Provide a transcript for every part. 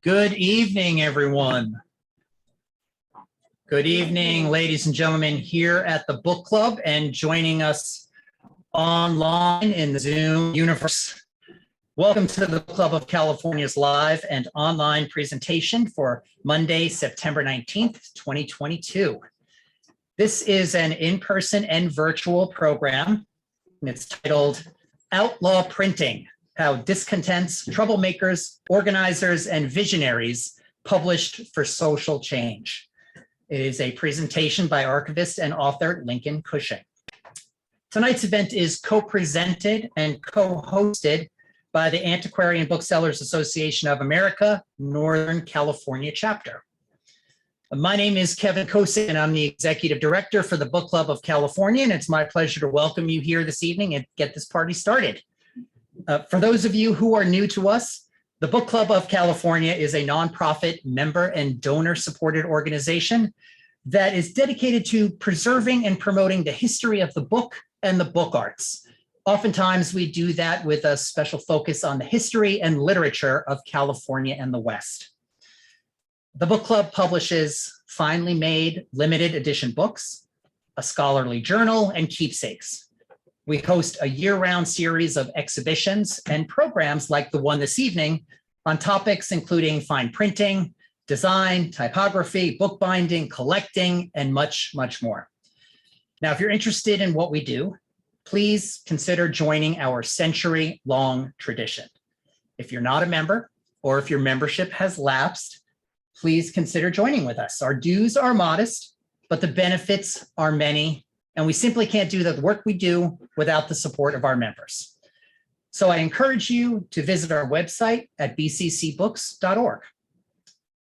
Good evening, everyone. Good evening, ladies and gentlemen, here at the book club and joining us online in the Zoom universe. Welcome to the Club of California's live and online presentation for Monday, September 19th, 2022. This is an in-person and virtual program. It's titled Outlaw Printing: How Discontents, Troublemakers, Organizers, and Visionaries Published for Social Change. It is a presentation by archivist and author Lincoln Cushing. Tonight's event is co-presented and co-hosted by the Antiquarian Booksellers Association of America, Northern California chapter. My name is Kevin Kosick, and I'm the Executive Director for the Book Club of California, and it's my pleasure to welcome you here this evening and get this party started. For those of you who are new to us, the Book Club of California is a nonprofit member and donor-supported organization that is dedicated to preserving and promoting the history of the book and the book arts. Oftentimes, we do that with a special focus on the history and literature of California and the West. The book club publishes finely made limited edition books, a scholarly journal, and keepsakes. We host a year-round series of exhibitions and programs like the one this evening on topics including fine printing, design, typography, bookbinding, collecting, and much, much more. Now, if you're interested in what we do, please consider joining our century-long tradition. If you're not a member, or if your membership has lapsed, please consider joining with us. Our dues are modest, but the benefits are many, and we simply can't do the work we do without the support of our members. So I encourage you to visit our website at bccbooks.org.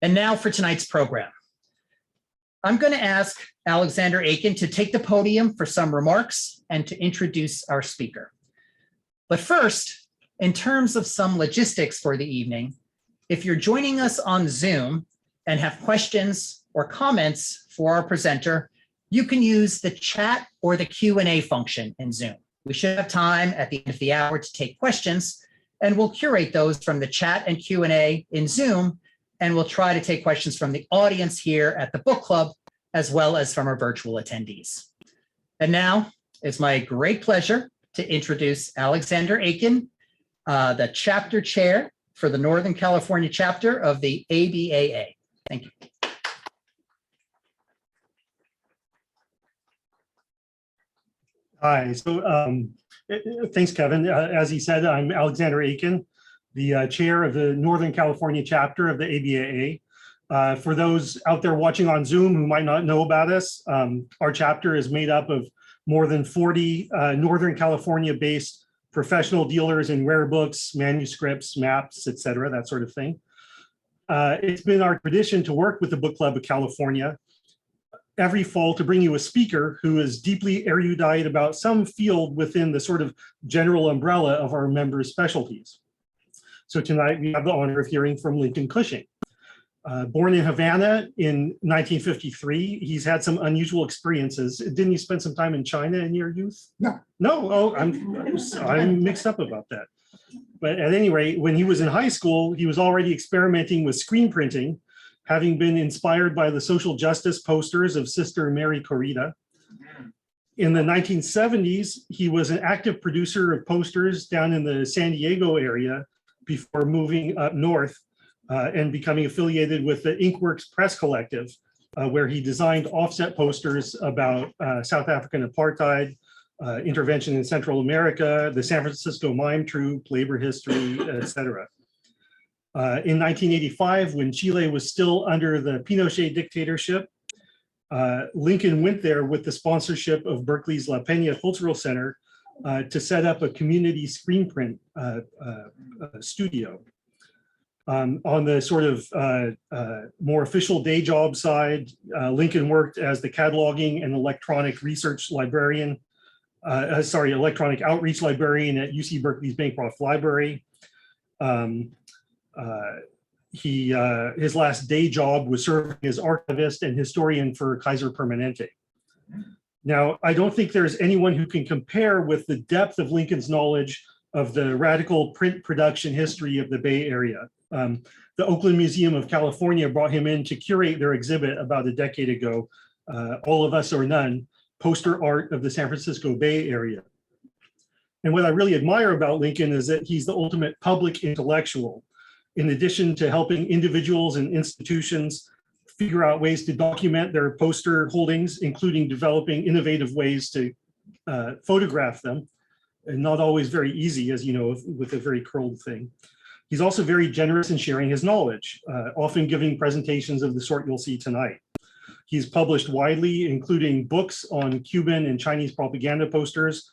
And now for tonight's program. I'm going to ask Alexander Aiken to take the podium for some remarks and to introduce our speaker. But first, in terms of some logistics for the evening, if you're joining us on Zoom and have questions or comments for our presenter, you can use the chat or the Q&A function in Zoom. We should have time at the end of the hour to take questions, and we'll curate those from the chat and Q&A in Zoom, and we'll try to take questions from the audience here at the book club, as well as from our virtual attendees. And now it's my great pleasure to introduce Alexander Aiken, the chapter chair for the Northern California chapter of the ABAA. Thank you. Hi, so thanks, Kevin. As he said, I'm Alexander Aiken, the chair of the Northern California chapter of the ABAA. For those out there watching on Zoom who might not know about us, our chapter is made up of more than 40 Northern California-based professional dealers in rare books, manuscripts, maps, etc., that sort of thing. It's been our tradition to work with the Book Club of California every fall to bring you a speaker who is deeply erudite about some field within the sort of general umbrella of our members' specialties. So tonight we have the honor of hearing from Lincoln Cushing. Born in Havana in 1953, he's had some unusual experiences. Didn't you spend some time in China in your youth? No. No? Oh, I'm mixed up about that. But at any rate, when he was in high school, he was already experimenting with screen printing, having been inspired by the social justice posters of Sister Mary Corita. In the 1970s, he was an active producer of posters down in the San Diego area before moving up north and becoming affiliated with the Inkworks Press Collective, where he designed offset posters about South African apartheid, intervention in Central America, the San Francisco Mime Troupe, labor history, etc. In 1985, when Chile was still under the Pinochet dictatorship, Lincoln went there with the sponsorship of Berkeley's La Peña Cultural Center to set up a community screen print studio. On the sort of more official day job side, Lincoln worked as the cataloging and electronic research librarian, electronic outreach librarian at UC Berkeley's Bancroft Library. His last day job was serving as archivist and historian for Kaiser Permanente. Now, I don't think there's anyone who can compare with the depth of Lincoln's knowledge of the radical print production history of the Bay Area. the Oakland Museum of California brought him in to curate their exhibit about a decade ago, All of Us or None, Poster Art of the San Francisco Bay Area. And what I really admire about Lincoln is that he's the ultimate public intellectual. In addition to helping individuals and institutions figure out ways to document their poster holdings, including developing innovative ways to photograph them, and not always very easy, as you know, with a very curled thing. He's also very generous in sharing his knowledge, often giving presentations of the sort you'll see tonight. He's published widely, including books on Cuban and Chinese propaganda posters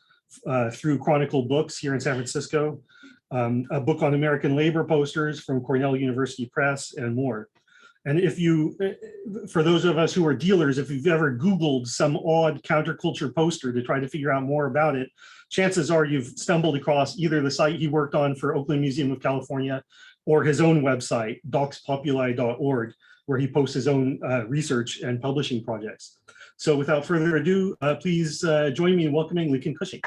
through Chronicle Books here in San Francisco, a book on American labor posters from Cornell University Press, and more. And if you, for those of us who are dealers, if you've ever Googled some odd counterculture poster to try to figure out more about it, chances are you've stumbled across either the site he worked on for Oakland Museum of California or his own website, docspopuli.org, where he posts his own research and publishing projects. So without further ado, please join me in welcoming Lincoln Cushing.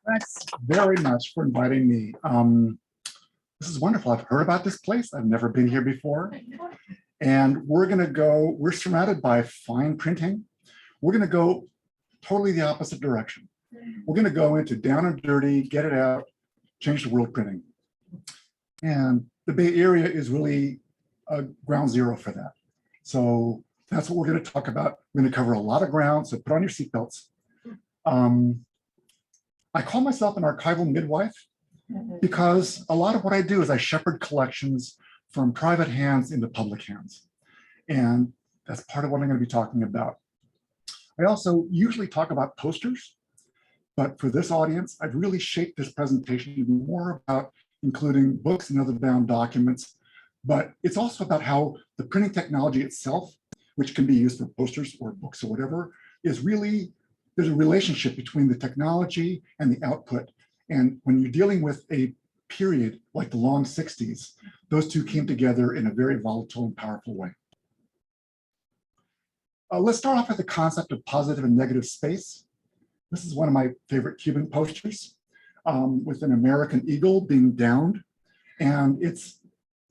Thanks very much for inviting me. This is wonderful. I've heard about this place. I've never been here before. And we're surrounded by fine printing. We're gonna go totally the opposite direction. We're gonna go into down and dirty, get it out, change the world printing. And the Bay Area is really ground zero for that. So that's what we're gonna talk about. We're gonna cover a lot of ground, so put on your seatbelts. I call myself an archival midwife because a lot of what I do is I shepherd collections from private hands into public hands. And that's part of what I'm going to be talking about. I also usually talk about posters, but for this audience, I've really shaped this presentation to be more about including books and other bound documents, but it's also about how the printing technology itself, which can be used for posters or books or whatever, is really, there's a relationship between the technology and the output. And when you're dealing with a period like the long 60s, those two came together in a very volatile and powerful way. Let's start off with the concept of positive and negative space. This is one of my favorite Cuban posters with an American eagle being downed. And it's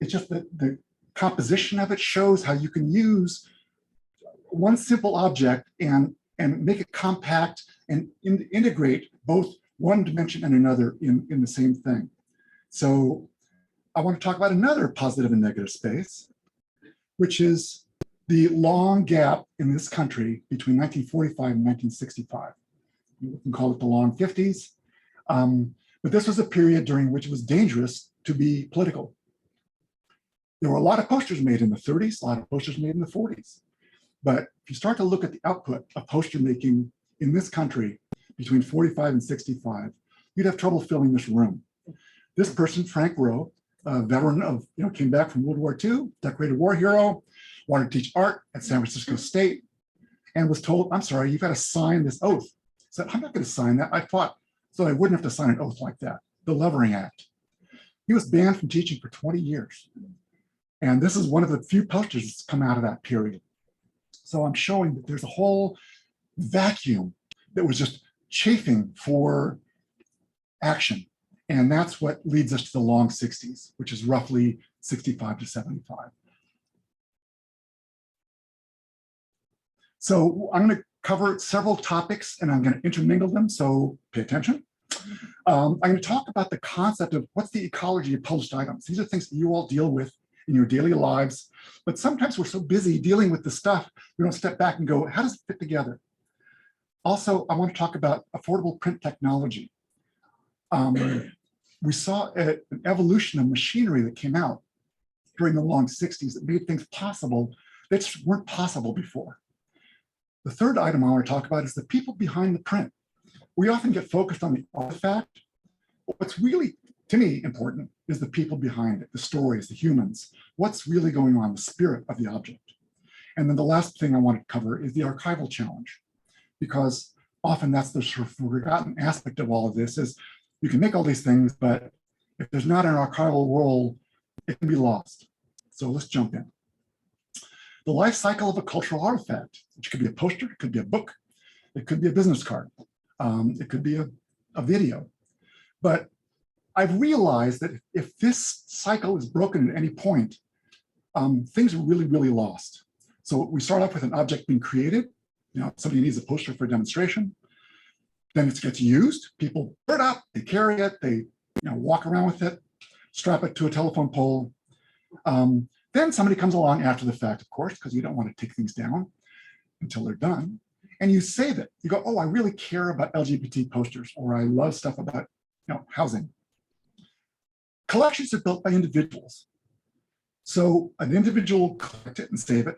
just the composition of it shows how you can use one simple object and make it compact and integrate both one dimension and another in the same thing. So I want to talk about another positive and negative space, which is the long gap in this country between 1945 and 1965. You can call it the long 50s. But this was a period during which it was dangerous to be political. There were a lot of posters made in the 30s, a lot of posters made in the 40s. But if you start to look at the output of poster making in this country between 45 and 65, you'd have trouble filling this room. This person, Frank Rowe, a veteran of, came back from World War II, decorated war hero, wanted to teach art at San Francisco State, and was told, I'm sorry, you've got to sign this oath. He said, I'm not going to sign that. I fought so I wouldn't have to sign an oath like that, the Levering Act. He was banned from teaching for 20 years. And this is one of the few posters that's come out of that period. So I'm showing that there's a whole vacuum that was just chafing for action. And that's what leads us to the long 60s, which is roughly 65 to 75. So I'm going to cover several topics and I'm going to intermingle them, so pay attention. I'm going to talk about the concept of what's the ecology of published items. These are things that you all deal with in your daily lives, but sometimes we're so busy dealing with the stuff, we don't step back and go, how does it fit together? Also, I want to talk about affordable print technology. We saw an evolution of machinery that came out during the long 60s that made things possible that just weren't possible before. The third item I want to talk about is the people behind the print. We often get focused on the artifact, but what's really, to me, important is the people behind it, the stories, the humans, what's really going on, the spirit of the object. And then the last thing I want to cover is the archival challenge, because often that's the sort of forgotten aspect of all of this is you can make all these things, but if there's not an archival role, it can be lost. So let's jump in. The life cycle of a cultural artifact, which could be a poster, it could be a book, it could be a business card, it could be a video. But I've realized that if this cycle is broken at any point, things are really, really lost. So we start off with an object being created. Somebody needs a poster for a demonstration. Then it gets used. People put it up, they carry it, they walk around with it, strap it to a telephone pole. Then somebody comes along after the fact, of course, because you don't want to take things down until they're done. And you save it. You go, oh, I really care about LGBT posters, or I love stuff about housing. Collections are built by individuals. So an individual will collect it and save it.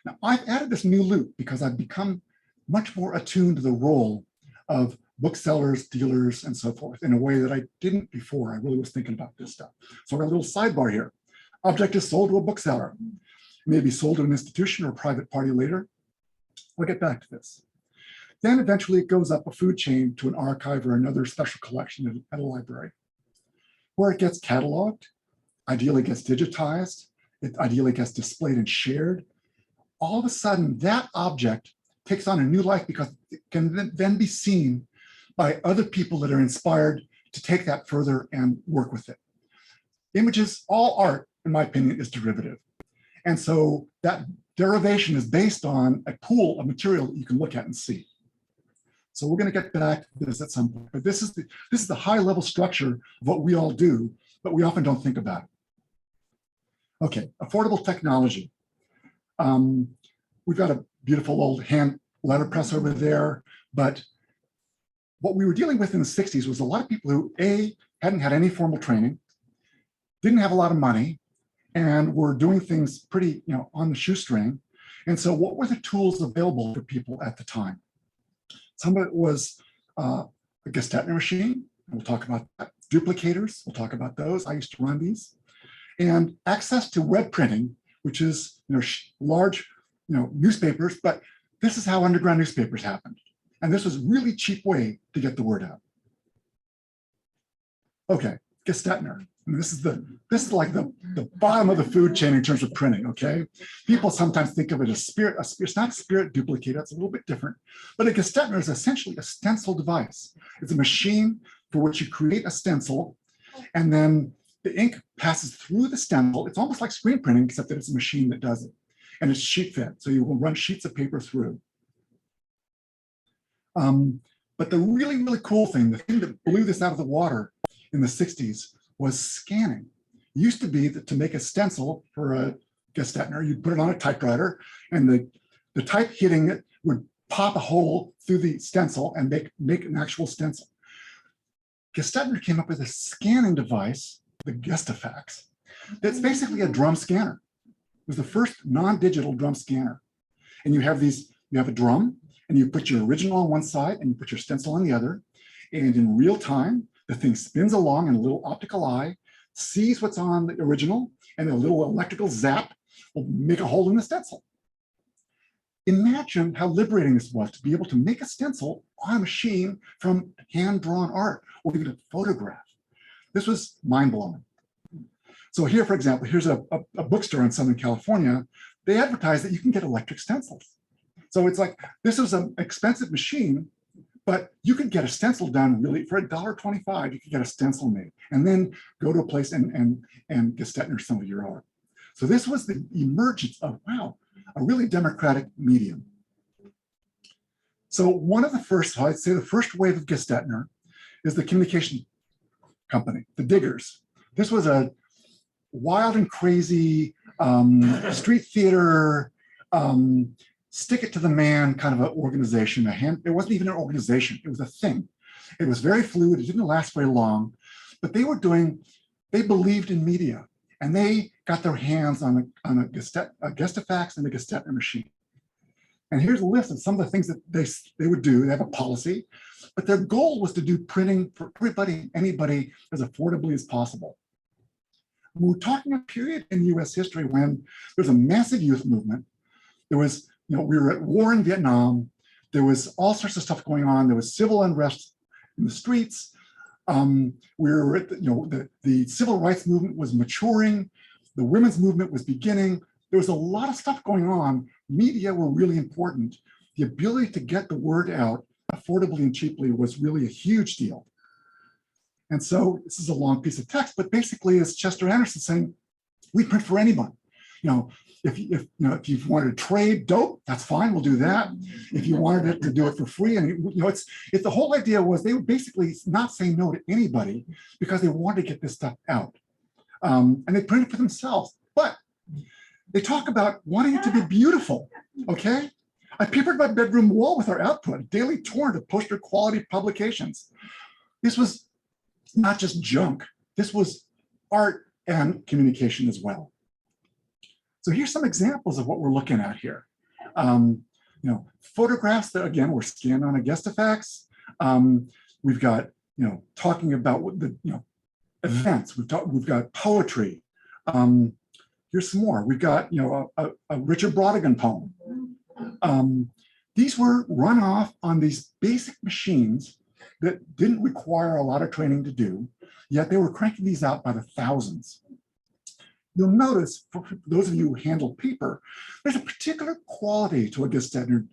Now, I've added this new loop because I've become much more attuned to the role of booksellers, dealers, and so forth in a way that I didn't before. I really was thinking about this stuff. So I got a little sidebar here. Object is sold to a bookseller. It may be sold to an institution or a private party later. We'll get back to this. Then eventually it goes up a food chain to an archive or another special collection at a library, where it gets cataloged, ideally gets digitized, it ideally gets displayed and shared. All of a sudden, that object takes on a new life because it can then be seen by other people that are inspired to take that further and work with it. Images, all art, in my opinion, is derivative. And so that derivation is based on a pool of material that you can look at and see. So we're going to get back to this at some point, but this is the high level structure of what we all do, but we often don't think about it. Okay, affordable technology. We've got a beautiful old hand letterpress over there, but what we were dealing with in the 60s was a lot of people who hadn't had any formal training, didn't have a lot of money, and were doing things pretty on the shoestring. And so what were the tools available for people at the time? Some of it was a Gestetner machine. We'll talk about that. Duplicators, we'll talk about those. I used to run these. And access to web printing, which is large newspapers, but this is how underground newspapers happened. And this was a really cheap way to get the word out. Okay, Gestetner. This is like the bottom of the food chain in terms of printing, okay? People sometimes think of it as spirit. It's not a spirit duplicator, it's a little bit different. But a Gestetner is essentially a stencil device. It's a machine for which you create a stencil, and then the ink passes through the stencil. It's almost like screen printing, except that it's a machine that does it. And it's sheet fed, so you will run sheets of paper through. But the really, really cool thing, the thing that blew this out of the water in the 60s was scanning. It used to be that to make a stencil for a Gestetner, you'd put it on a typewriter, and the type hitting it would pop a hole through the stencil and make an actual stencil. Gestetner came up with a scanning device, the Gestafax, that's basically a drum scanner. It was the first non-digital drum scanner. And you have a drum, and you put your original on one side and you put your stencil on the other. And in real time, the thing spins along in a little optical eye, sees what's on the original, and a little electrical zap will make a hole in the stencil. Imagine how liberating this was to be able to make a stencil on a machine from hand-drawn art or even a photograph. This was mind-blowing. So here, for example, here's a bookstore in Southern California. They advertise that you can get electric stencils. So it's like, this is an expensive machine, but you could get a stencil done really for $1.25. You could get a stencil made and then go to a place and Gestetner some of your art. So this was the emergence of, wow, a really democratic medium. So one of the first, I'd say the first wave of Gestetner is the communication company, the Diggers. This was a wild and crazy street theater, stick it to the man kind of an organization. It wasn't even an organization, it was a thing. It was very fluid, it didn't last very long, but they believed in media, and they got their hands on a Gestafax and a Gestetner machine. And here's a list of some of the things that they would do. They have a policy, but their goal was to do printing for everybody, anybody, as affordably as possible. We're talking a period in US history when there was a massive youth movement. There was, we were at war in Vietnam. There was all sorts of stuff going on. There was civil unrest in the streets. We were at the civil rights movement was maturing. The women's movement was beginning. There was a lot of stuff going on. Media were really important. The ability to get the word out affordably and cheaply was really a huge deal. And so this is a long piece of text, but basically it's Chester Anderson saying, we print for anyone. If you wanted to trade dope, that's fine, we'll do that. If you wanted it to do it for free, and it's the whole idea was they would basically not say no to anybody because they wanted to get this stuff out. And they print it for themselves, but they talk about wanting it to be beautiful, okay? I papered my bedroom wall with our output, a daily torrent of poster quality publications. This was not just junk, this was art and communication as well. So here's some examples of what we're looking at here. Photographs that, again, were scanned on a Gestafax. We've got, talking about what the, events. We've got poetry. Here's some more. We've got, a Richard Brautigan poem. These were run off on these basic machines that didn't require a lot of training to do, yet they were cranking these out by the thousands. You'll notice, for those of you who handle paper, there's a particular quality to a Gestetner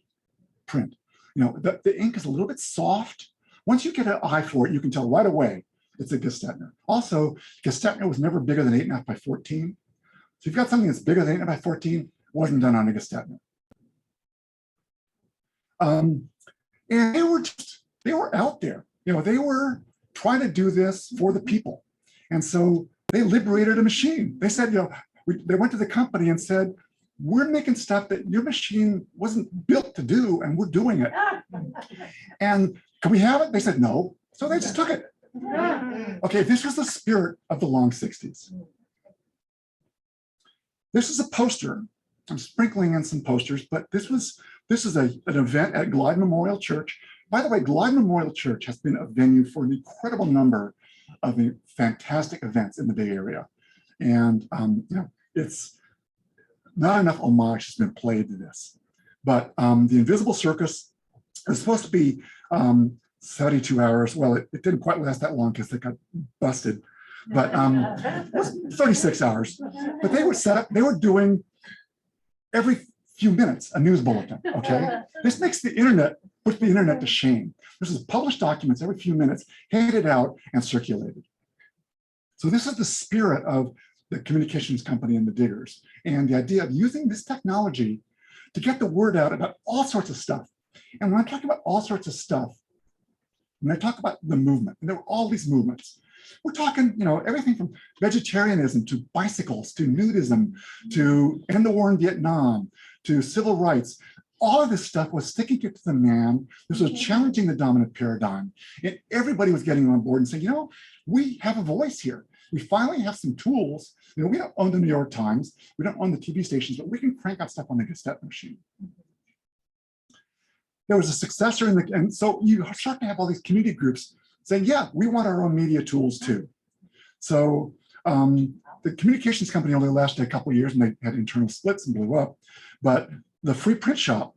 print. The ink is a little bit soft. Once you get an eye for it, you can tell right away it's a Gestetner. Also, Gestetner was never bigger than 8.5 by 14. So if you've got something that's bigger than 8.5 by 14, it wasn't done on a Gestetner. And they were out there. They were trying to do this for the people. And so they liberated a machine. They said, they went to the company and said, we're making stuff that your machine wasn't built to do, and we're doing it. And can we have it? They said no. So they just took it. Okay, this was the spirit of the long 60s. This is a poster. I'm sprinkling in some posters, but this is an event at Glide Memorial Church. By the way, Glide Memorial Church has been a venue for an incredible number of the fantastic events in the Bay Area. And it's not enough homage has been played to this. But the Invisible Circus was supposed to be 72 hours. Well, it didn't quite last that long because it got busted. But it was 36 hours. But they were set up, they were doing every few minutes a news bulletin, okay? This makes the internet, puts the internet to shame. This is published documents every few minutes, handed out and circulated. So this is the spirit of the communications company and the Diggers, and the idea of using this technology to get the word out about all sorts of stuff. And when I talk about all sorts of stuff, when I talk about the movement, and there were all these movements, we're talking, everything from vegetarianism to bicycles to nudism to end the war in Vietnam to civil rights. All of this stuff was sticking it to the man. This was challenging the dominant paradigm. And everybody was getting on board and saying, we have a voice here. We finally have some tools. We don't own the New York Times. We don't own the TV stations, but we can crank out stuff on the Gestetner machine. There was a successor and so you start to have all these community groups saying, yeah, we want our own media tools too. So the communications company only lasted a couple of years and they had internal splits and blew up. But the Free Print Shop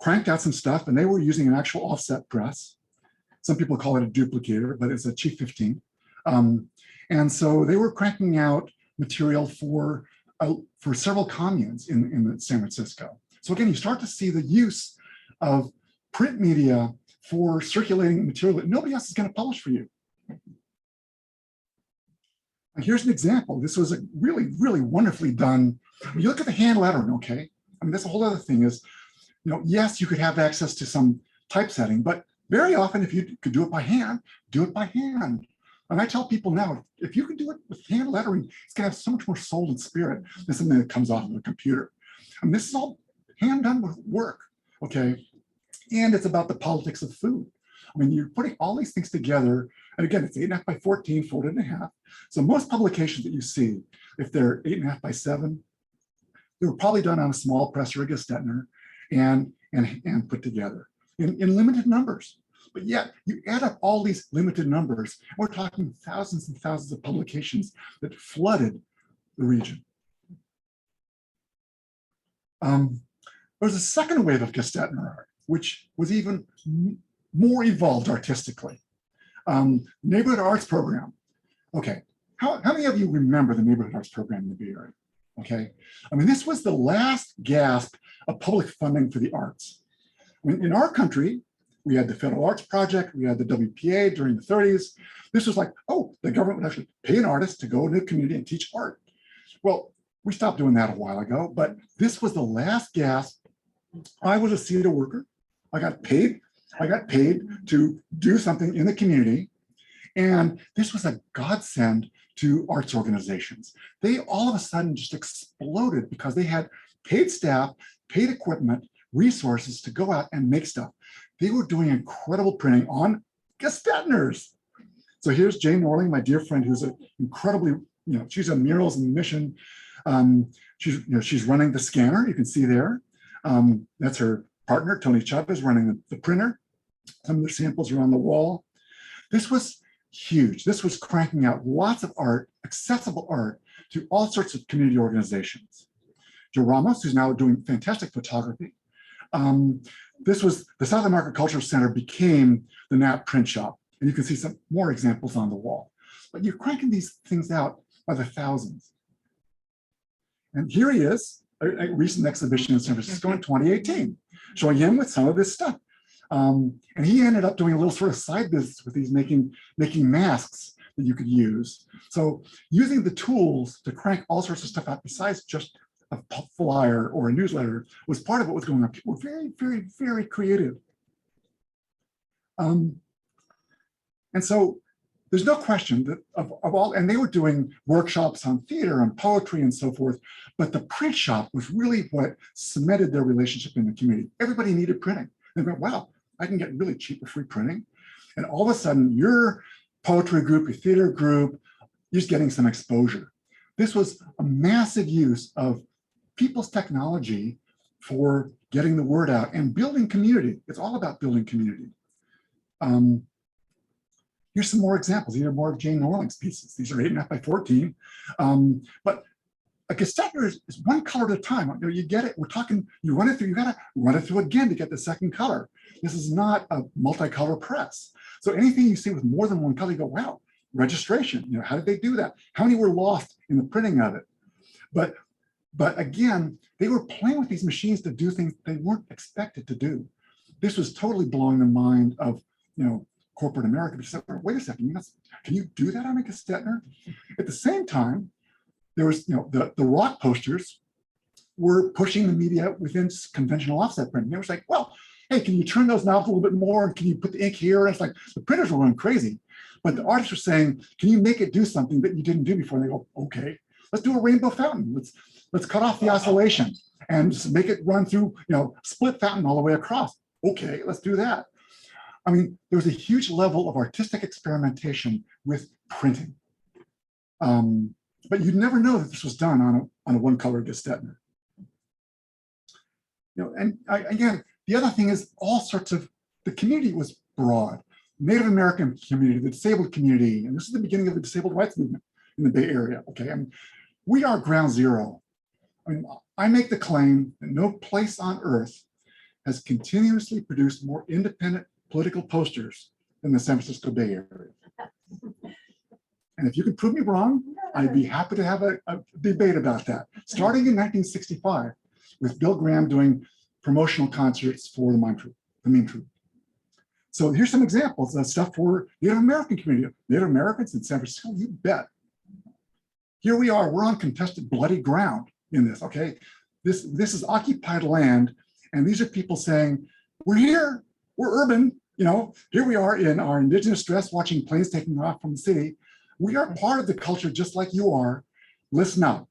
cranked out some stuff and they were using an actual offset press. Some people call it a duplicator, but it's a Chief 15. And so they were cranking out material for several communes in San Francisco. So again, you start to see the use of print media for circulating material that nobody else is going to publish for you. And here's an example. This was a really, really wonderfully done. When you look at the hand lettering, okay? That's a whole other thing is, yes, you could have access to some typesetting, but very often if you could do it by hand, do it by hand. And I tell people now, if you can do it with hand lettering, it's going to have so much more soul and spirit than something that comes off of a computer. This is all hand done with work, okay? And it's about the politics of food. You're putting all these things together, and again, it's 8.5 by 14, folded in half. So most publications that you see, if they're 8.5 by 7, they were probably done on a small press or a Gestetner and put together in limited numbers. But yet, you add up all these limited numbers, we're talking thousands and thousands of publications that flooded the region. There was a second wave of Gestetner art, which was even more evolved artistically. Neighborhood Arts Program. Okay, how many of you remember the Neighborhood Arts Program in the Bay Area? Okay, this was the last gasp of public funding for the arts. In our country, We had the Federal Arts Project, we had the WPA during the 30s. This was like, oh, the government would actually pay an artist to go into the community and teach art. Well, we stopped doing that a while ago, but this was the last gasp. I was a theater worker. I got paid to do something in the community. And this was a godsend to arts organizations. They all of a sudden just exploded because they had paid staff, paid equipment, resources to go out and make stuff. They were doing incredible printing on Gestetners. So here's Jane Norling, my dear friend, who's an incredibly, she's a murals and mission. She's running the scanner, you can see there. That's her partner, Tony Chavez, running the printer. Some of the samples are on the wall. This was huge. This was cranking out lots of art, accessible art, to all sorts of community organizations. Joe Ramos, who's now doing fantastic photography. This was the South American Cultural Center became the NAP print shop. And you can see some more examples on the wall. But you're cranking these things out by the thousands. And here he is, a recent exhibition in San Francisco in 2018, showing him with some of this stuff. And he ended up doing a little sort of side business with these, making masks that you could use. So using the tools to crank all sorts of stuff out besides just a flyer or a newsletter was part of what was going on. People were very, very, very creative. And so there's no question that of all, and they were doing workshops on theater and poetry and so forth, but the print shop was really what cemented their relationship in the community. Everybody needed printing. They went, wow, I can get really cheap or free printing. And all of a sudden, your poetry group, your theater group, you're just getting some exposure. This was a massive use of people's technology for getting the word out and building community. It's all about building community. Here's some more examples. These are more of Jane Norling's pieces. These are 8.5 by 14. But a Gestetner is one color at a time. You get it. We're talking, you run it through, you got to run it through again to get the second color. This is not a multicolor press. So anything you see with more than one color, you go, wow, registration. How did they do that? How many were lost in the printing of it? But again, they were playing with these machines to do things they weren't expected to do. This was totally blowing the mind of, corporate America. But said, wait a second, can you do that on a Gestetner? At the same time, there was, the rock posters were pushing the media within conventional offset printing. They were like, well, hey, can you turn those knobs a little bit more? And can you put the ink here? And it's like, the printers were going crazy. But the artists were saying, can you make it do something that you didn't do before? And they go, okay, let's do a rainbow fountain. Let's cut off the oscillation and just make it run through, split fountain all the way across. Okay, let's do that. I mean, there was a huge level of artistic experimentation with printing. But you'd never know that this was done on a one-color Gestetner. And again, the other thing is all sorts of, the community was broad. Native American community, the disabled community, and this is the beginning of the disabled rights movement in the Bay Area, okay? I mean, we are ground zero. I mean, I make the claim that no place on earth has continuously produced more independent political posters than the San Francisco Bay Area. And if you can prove me wrong, I'd be happy to have a debate about that. Starting in 1965, with Bill Graham doing promotional concerts for the meme troupe. So here's some examples of stuff for Native American community. Native Americans in San Francisco, you bet. Here we are, we're on contested bloody ground in this, okay? This is occupied land, and these are people saying, we're here, we're urban, here we are in our indigenous dress watching planes taking off from the city. We are part of the culture just like you are. Listen up.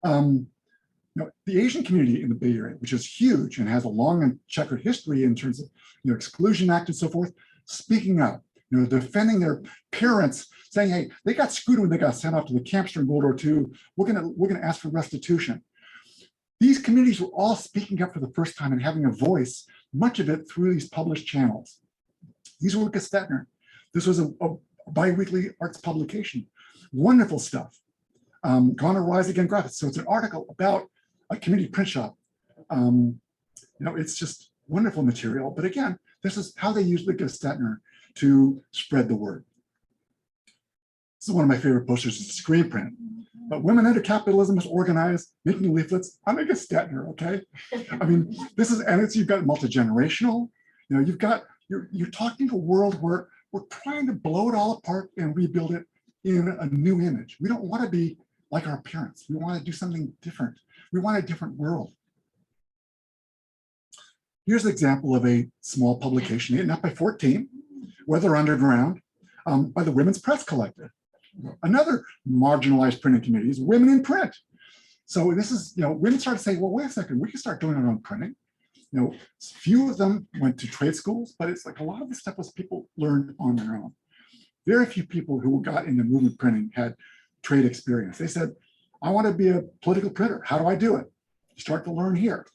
The Asian community in the Bay Area, which is huge and has a long and checkered history in terms of Exclusion Act and so forth, speaking up, defending their parents, saying, hey, they got screwed when they got sent off to the camps during World War II. We're gonna ask for restitution. These communities were all speaking up for the first time and having a voice, much of it through these published channels. These were Gestetner. This was a bi-weekly arts publication. Wonderful stuff. Gone or Rise Again graphics. So it's an article about a community print shop. It's just wonderful material. But again, this is how they use the Gestetner to spread the word. This is one of my favorite posters, is a screen print. But women under capitalism is organized, making leaflets. I'm a Stettner, okay? I mean, this is, and it's, you've got multi-generational, you know, you've got, you're talking a world where we're trying to blow it all apart and rebuild it in a new image. We don't want to be like our parents. We want to do something different. We want a different world. Here's an example of a small publication, 8.5 by 14, Weather Underground, by the Women's Press Collective. Another marginalized printing community is women in print. So this is, you know, women started saying, well, wait a second, we can start doing our own printing. You know, few of them went to trade schools, but it's like a lot of this stuff was people learned on their own. Very few people who got into movement printing had trade experience. They said, I want to be a political printer. How do I do it? You start to learn here.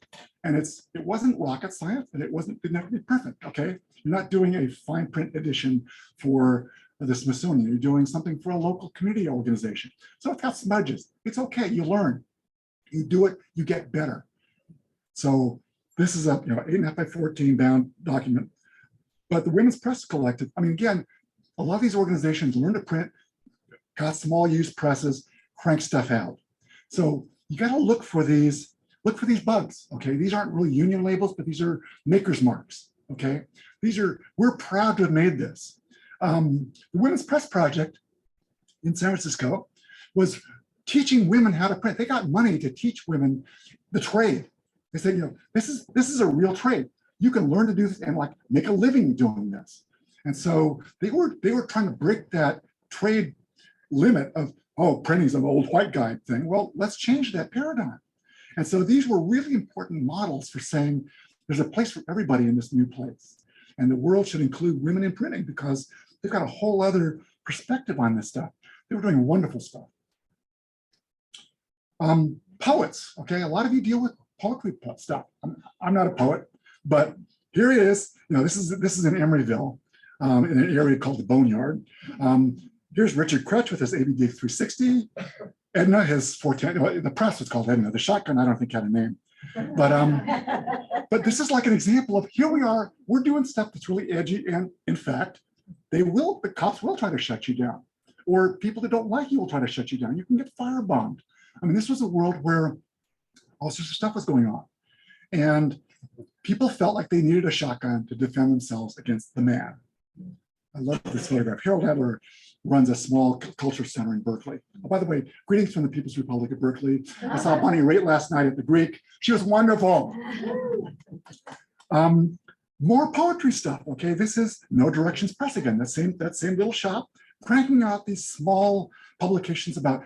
And it wasn't rocket science, and didn't have to be perfect, okay? You're not doing a fine print edition for the Smithsonian. You're doing something for a local community organization. So it's got smudges. It's okay, you learn. You do it, you get better. So this is a 8.5 by 14 bound document. But the Women's Press Collective, I mean, again, a lot of these organizations learn to print, got small use presses, crank stuff out. So you got to look for these bugs, okay? These aren't really union labels, but these are maker's marks, okay? We're proud to have made this. The Women's Press Project in San Francisco was teaching women how to print. They got money to teach women the trade. They said, you know, this is a real trade. You can learn to do this and like make a living doing this. And so they were trying to break that trade limit of, oh, printing's an old white guy thing. Well, let's change that paradigm. And so these were really important models for saying there's a place for everybody in this new place. And the world should include women in printing because they've got a whole other perspective on this stuff. They were doing wonderful stuff. Poets, okay, a lot of you deal with poetry stuff. I'm not a poet, but here it is. You know, this is in Emeryville, in an area called the Boneyard. Here's Richard Kretsch with his ABD 360. Edna, his 410. The press was called Edna. The shotgun, I don't think had a name. But this is like an example of here we are. We're doing stuff that's really edgy, and in fact, the cops will try to shut you down, or people that don't like you will try to shut you down. You can get firebombed. I mean, this was a world where all sorts of stuff was going on, and people felt like they needed a shotgun to defend themselves against the man. I love this photograph. Harold Adler runs a small culture center in Berkeley. Oh, by the way, greetings from the People's Republic of Berkeley. I saw Bonnie Raitt last night at the Greek. She was wonderful. More poetry stuff. Okay, this is No Directions Press again. That same little shop, cranking out these small publications about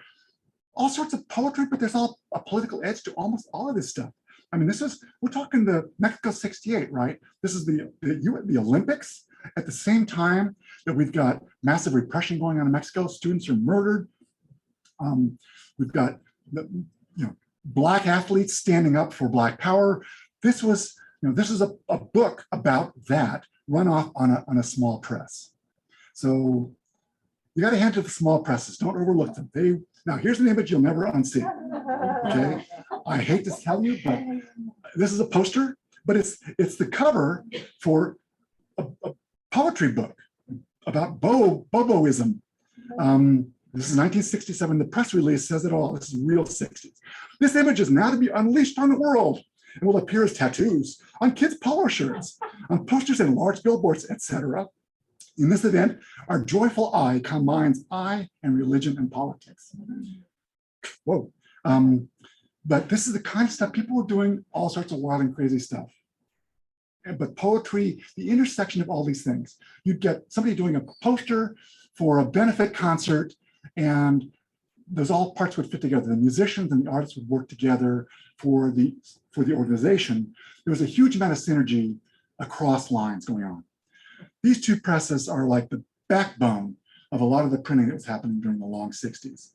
all sorts of poetry, but there's all a political edge to almost all of this stuff. I mean, we're talking the Mexico '68, right? This is the Olympics at the same time that we've got massive repression going on in Mexico. Students are murdered. We've got Black athletes standing up for Black power. This is a book about that run off on a small press. So you got to hand to the small presses. Don't overlook them. Now here's an image you'll never unsee. Okay, I hate to tell you, but this is a poster, but it's the cover for a poetry book about Boboism. This is 1967. The press release says it all. This is real 60s. This image is now to be unleashed on the world and will appear as tattoos on kids' polo shirts, on posters and large billboards, etc. In this event, our joyful eye combines eye and religion and politics. Whoa. But this is the kind of stuff people were doing, all sorts of wild and crazy stuff. But poetry, the intersection of all these things. You'd get somebody doing a poster for a benefit concert, and those all parts would fit together. The musicians and the artists would work together for the organization. There was a huge amount of synergy across lines going on. These two presses are like the backbone of a lot of the printing that was happening during the long 60s.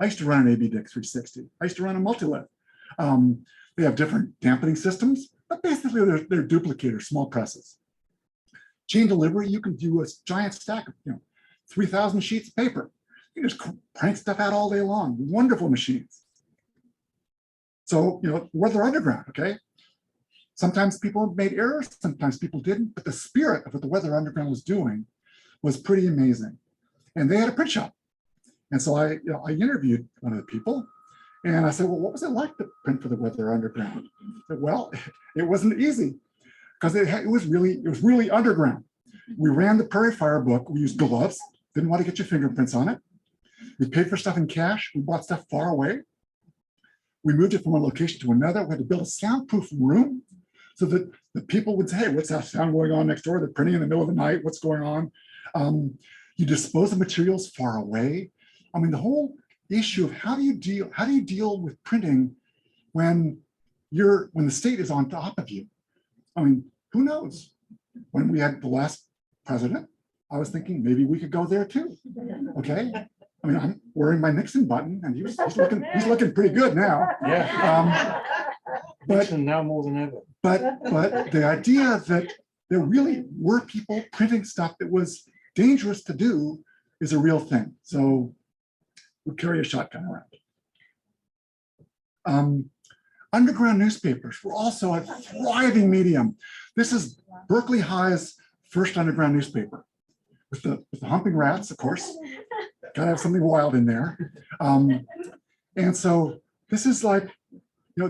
I used to run an ABD 360. I used to run a multilith. They have different dampening systems, but basically they're duplicators, small presses. Chain delivery, you can do a giant stack of 3,000 sheets of paper. You just crank stuff out all day long. Wonderful machines. So, Weather Underground, okay? Sometimes people made errors, sometimes people didn't, but the spirit of what the Weather Underground was doing was pretty amazing. And they had a print shop. And so I interviewed one of the people, and I said, well, what was it like to print for the Weather Underground? He said, well, it wasn't easy because it was really underground. We ran the Prairie Fire book. We used gloves. Didn't want to get your fingerprints on it. We paid for stuff in cash. We bought stuff far away. We moved it from one location to another. We had to build a soundproof room so that the people would say, hey, what's that sound going on next door? They're printing in the middle of the night. What's going on? You dispose of materials far away. I mean, the whole issue of how do you deal with printing when the state is on top of you? I mean, who knows? When we had the last president, I was thinking maybe we could go there too. Okay. I mean, I'm wearing my Nixon button, and he's looking pretty good now. Yeah. Nixon now more than ever. But the idea that there really were people printing stuff that was dangerous to do is a real thing. So we carry a shotgun around. Underground newspapers were also a thriving medium. This is Berkeley High's first underground newspaper with the humping rats, of course. Gotta have something wild in there. And so this is like,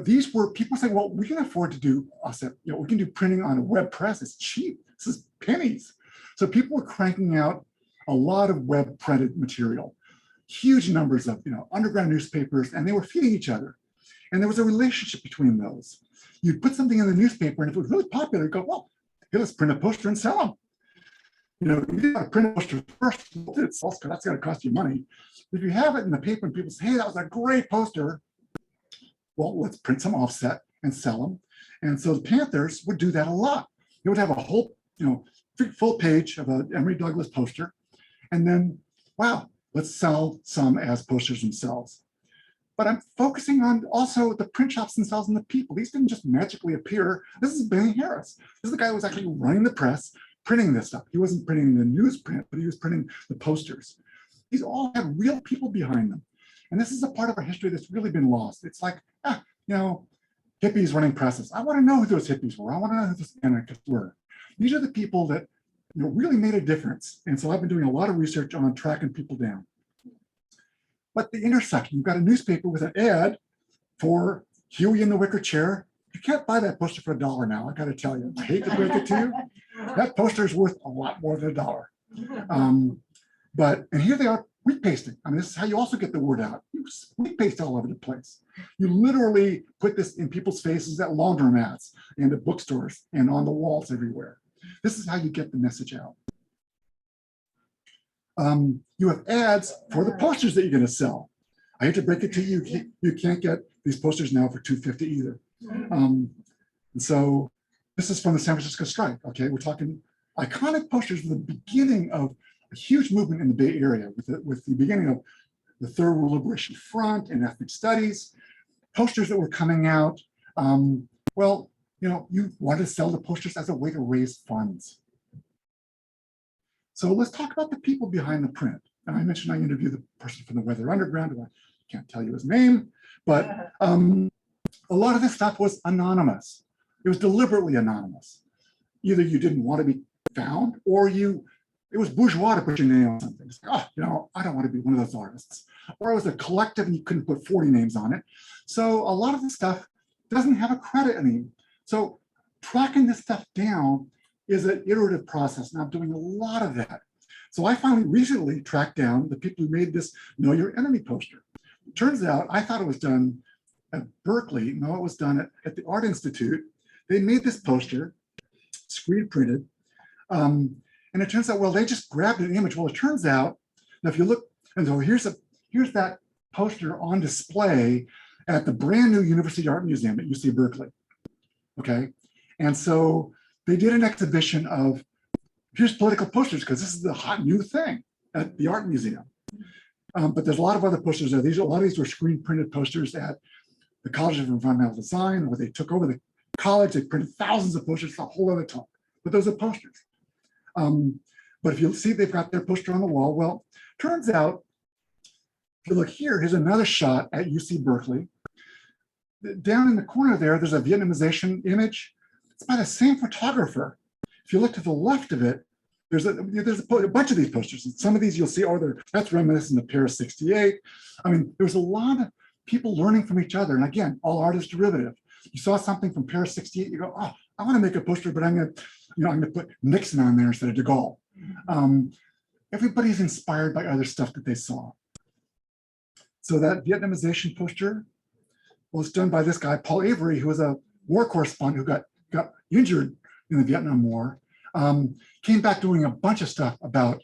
these were people saying, well, we can afford to do, I said, we can do printing on a web press. It's cheap. This is pennies. So people were cranking out a lot of web printed material, huge numbers of, underground newspapers, and they were feeding each other. And there was a relationship between those. You'd put something in the newspaper, and if it was really popular, you'd go, well, here, let's print a poster and sell them. You got to print a poster first. It's also, that's going to cost you money. If you have it in the paper and people say, hey, that was a great poster, well, let's print some offset and sell them. And so the Panthers would do that a lot. They would have a whole, full page of an Emory Douglas poster. And then, wow, let's sell some as posters themselves. But I'm focusing on also the print shops themselves and the people. These didn't just magically appear. This is Benny Harris. This is the guy who was actually running the press, printing this stuff. He wasn't printing the newsprint, but he was printing the posters. These all had real people behind them. And this is a part of our history that's really been lost. It's like, hippies running presses. I want to know who those hippies were. I want to know who those anarchists were. These are the people that really made a difference. And so I've been doing a lot of research on tracking people down. But the intersection, you've got a newspaper with an ad for Huey in the Wicker Chair. You can't buy that poster for $1 now, I got to tell you. I hate to break it to you. That poster is worth a lot more than $1. And here they are wheat pasting. I mean, this is how you also get the word out. You wheat paste all over the place. You literally put this in people's faces at laundromats and at bookstores and on the walls everywhere. This is how you get the message out. You have ads for the posters that you're going to sell. I hate to break it to you, you can't get these posters now for $2.50 either. And so this is from the San Francisco strike. Okay, we're talking iconic posters from the beginning of a huge movement in the Bay Area with the beginning of the Third World Liberation Front and ethnic studies, posters that were coming out. You want to sell the posters as a way to raise funds. So let's talk about the people behind the print. And I mentioned I interviewed the person from the Weather Underground, who I can't tell you his name, but a lot of this stuff was anonymous. It was deliberately anonymous. Either you didn't want to be found, or it was bourgeois to put your name on something. It's like, I don't want to be one of those artists. Or it was a collective and you couldn't put 40 names on it. So a lot of this stuff doesn't have a credit anymore. So tracking this stuff down is an iterative process, and I'm doing a lot of that. So I finally recently tracked down the people who made this Know Your Enemy poster. It turns out, I thought it was done at Berkeley. No, it was done at the Art Institute. They made this poster, screen printed, and it turns out, well, they just grabbed an image. Well, it turns out, now if you look, and so here's that poster on display at the brand new University Art Museum at UC Berkeley, okay? And so they did an exhibition of, here's political posters, because this is the hot new thing at the Art Museum. But there's a lot of other posters there. A lot of these were screen printed posters at the College of Environmental Design, where they took over the college. They printed thousands of posters, a whole other talk. But those are posters. But if you'll see, they've got their poster on the wall. Well, turns out, if you look here, here's another shot at UC Berkeley. Down in the corner there's a Vietnamization image. It's by the same photographer. If you look to the left of it, there's a bunch of these posters. And some of these you'll see, oh, that's reminiscent of Paris 68. I mean, there's a lot of people learning from each other. And again, all art is derivative. You saw something from Paris 68, you go, oh, I want to make a poster, but I'm going to put Nixon on there instead of de Gaulle. Everybody's inspired by other stuff that they saw. So that Vietnamization poster was done by this guy, Paul Avery, who was a war correspondent who got injured in the Vietnam War, came back doing a bunch of stuff about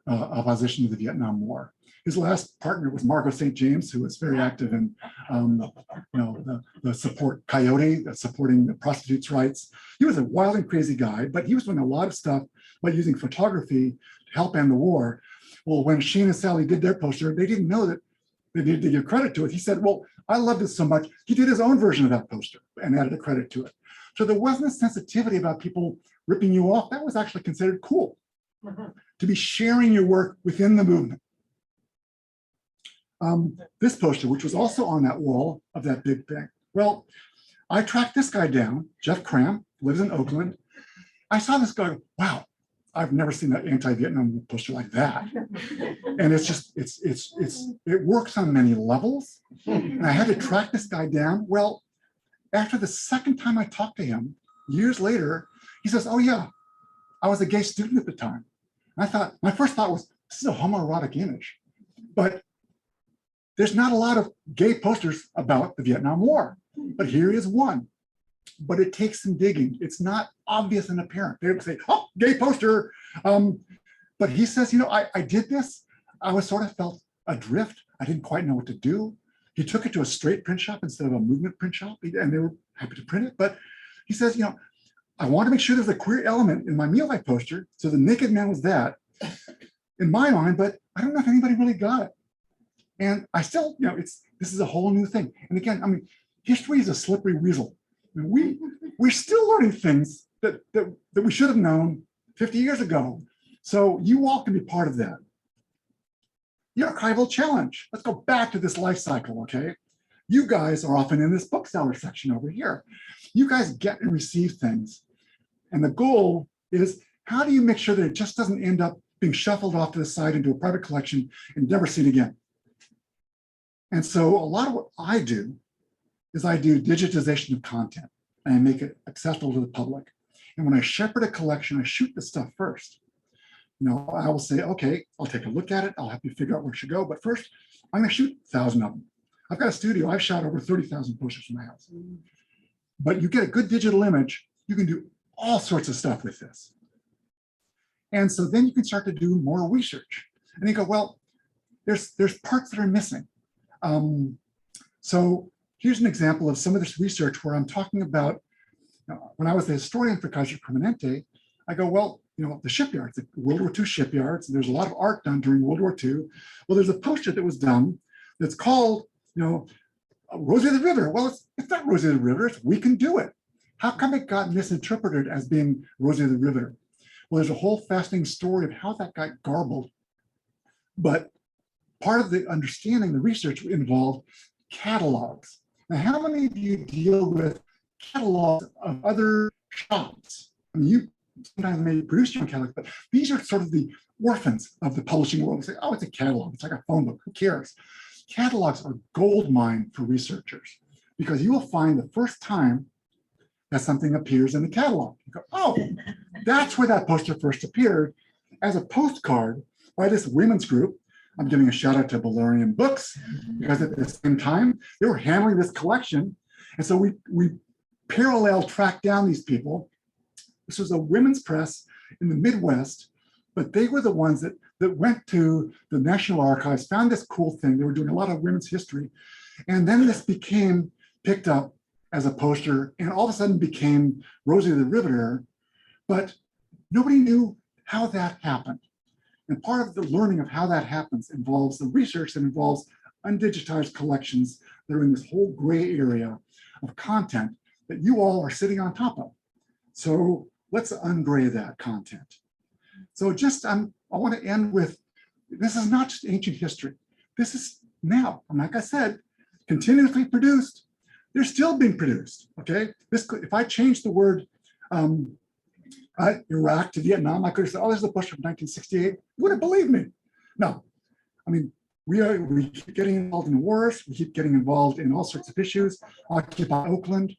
opposition to the Vietnam War. His last partner was Margot St. James, who was very active in the support Coyote, supporting the prostitutes' rights. He was a wild and crazy guy, but he was doing a lot of stuff by using photography to help end the war. Well, when Sheen and Sally did their poster, they didn't know that they needed to give credit to it. He said, well, I loved it so much. He did his own version of that poster and added a credit to it. So there wasn't a sensitivity about people ripping you off. That was actually considered cool, to be sharing your work within the movement. This poster, which was also on that wall of that big thing. Well, I tracked this guy down, Jeff Cram, lives in Oakland. I saw this guy, wow, I've never seen an anti-Vietnam poster like that. And it's just, it works on many levels. And I had to track this guy down. Well, after the second time I talked to him, years later, he says, oh yeah, I was a gay student at the time. And I thought, my first thought was, this is a homoerotic image. But there's not a lot of gay posters about the Vietnam War, but here is one. But it takes some digging. It's not obvious and apparent. They would say, oh, gay poster. But he says, I did this. I was sort of felt adrift. I didn't quite know what to do. He took it to a straight print shop instead of a movement print shop, and they were happy to print it. But he says, I want to make sure there's a queer element in my meal life poster. So the naked man was that in my mind, but I don't know if anybody really got it. And I still, this is a whole new thing. And again, history is a slippery weasel. We're still learning things that we should have known 50 years ago. So you all can be part of that. The archival challenge. Let's go back to this life cycle, okay? You guys are often in this bookseller section over here. You guys get and receive things. And the goal is, how do you make sure that it just doesn't end up being shuffled off to the side into a private collection and never seen again? And so a lot of what I do is I do digitization of content and I make it accessible to the public. And when I shepherd a collection, I shoot the stuff first. I will say, okay, I'll take a look at it. I'll help you figure out where it should go. But first, I'm going to shoot 1,000 of them. I've got a studio. I've shot over 30,000 posters in my house. But you get a good digital image, you can do all sorts of stuff with this. And so then you can start to do more research. And you go, well, there's parts that are missing. So here's an example of some of this research where I'm talking about, when I was the historian for Kaiser Permanente, I go, well, the shipyards, the World War II shipyards, and there's a lot of art done during World War II. Well, there's a poster that was done that's called, Rosie the River. Well, it's not Rosie the River, it's We Can Do It. How come it got misinterpreted as being Rosie the River? Well, there's a whole fascinating story of how that got garbled. But part of the understanding, the research involved catalogs. Now, how many of you deal with catalogs of other shops? You sometimes may produce your own catalogs, but these are sort of the orphans of the publishing world. They say, oh, it's a catalog. It's like a phone book. Who cares? Catalogs are gold mine for researchers because you will find the first time that something appears in the catalog. You go, oh, that's where that poster first appeared as a postcard by this women's group. I'm giving a shout out to Valerian Books because at the same time, they were handling this collection. And so we parallel tracked down these people. This was a women's press in the Midwest, but they were the ones that went to the National Archives, found this cool thing. They were doing a lot of women's history. And then this became picked up as a poster and all of a sudden became Rosie the Riveter, but nobody knew how that happened. And part of the learning of how that happens involves the research that involves undigitized collections that are in this whole gray area of content that you all are sitting on top of. So let's ungray that content. So just, I want to end with, this is not just ancient history. This is now, and like I said, continuously produced. They're still being produced, okay? If I change the word Iraq to Vietnam, I could have said, oh, this is the poster from 1968. You wouldn't believe me. No, I mean, we keep getting involved in wars. We keep getting involved in all sorts of issues. Occupy Oakland.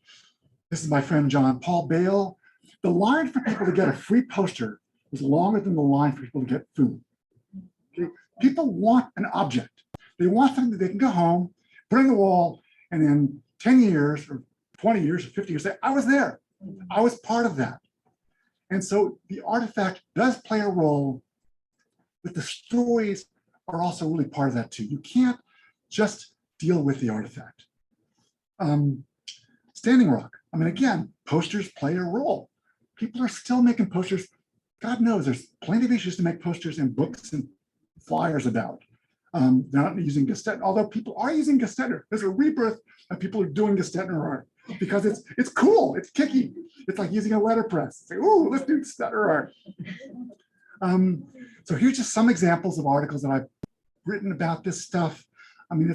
This is my friend John Paul Bale. The line for people to get a free poster was longer than the line for people to get food. Okay? People want an object. They want something that they can go home, put on the wall, and in 10 years or 20 years or 50 years say, I was there. I was part of that. And so the artifact does play a role, but the stories are also really part of that too. You can't just deal with the artifact. Standing Rock. I mean, again, posters play a role. People are still making posters. God knows there's plenty of issues to make posters and books and flyers about. They're not using Gestetner, although people are using Gestetner. There's a rebirth of people who are doing Gestetner art because it's cool, it's kicky. It's like using a letterpress. Say, ooh, let's do Gestetner art. So here's just some examples of articles that I've written about this stuff. I mean,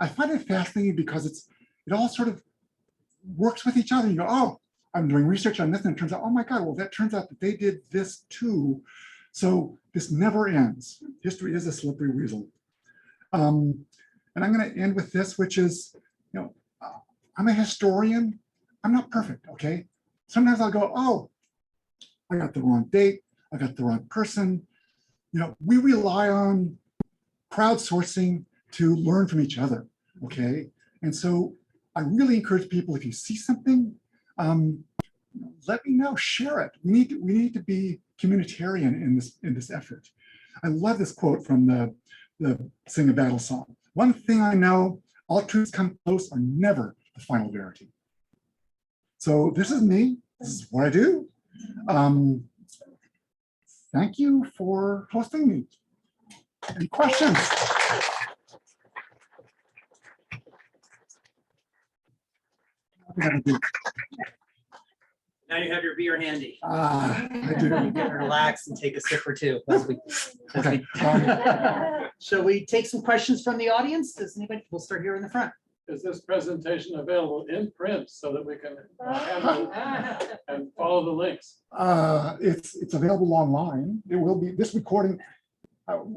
I find it fascinating because it all sort of works with each other. You go, oh, I'm doing research on this, and it turns out, oh my God, well, that turns out that they did this too. So this never ends. History is a slippery weasel. And I'm going to end with this, which is, I'm a historian. I'm not perfect, okay? Sometimes I'll go, oh, I got the wrong date. I got the wrong person. We rely on crowdsourcing to learn from each other, okay? And so I really encourage people, if you see something, let me know, share it. We need to be communitarian in this effort. I love this quote from the Sing a Battle song. One thing I know, all truths come close are never the final verity. So this is me, this is what I do. Thank you for hosting me. Any questions? Now you have your beer handy. I do. You can relax and take a sip or two. Okay. Shall we take some questions from the audience? Does anybody? We'll start here in the front. Is this presentation available in print so that we can handle and follow the links? It's available online. It will be this recording.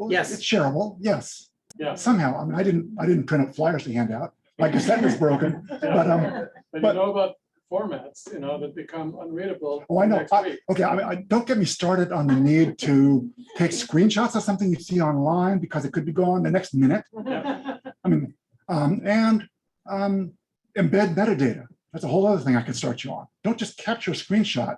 Yes, it's shareable. Yes. Yeah. Somehow. I mean, I didn't print up flyers to hand out. My cassette was broken. But But you know about formats, that become unreadable. oh, I know. Next week. Okay, I don't get me started on the need to take screenshots of something you see online because it could be gone the next minute. Yeah. I mean, embed metadata. That's a whole other thing I could start you on. Don't just capture a screenshot.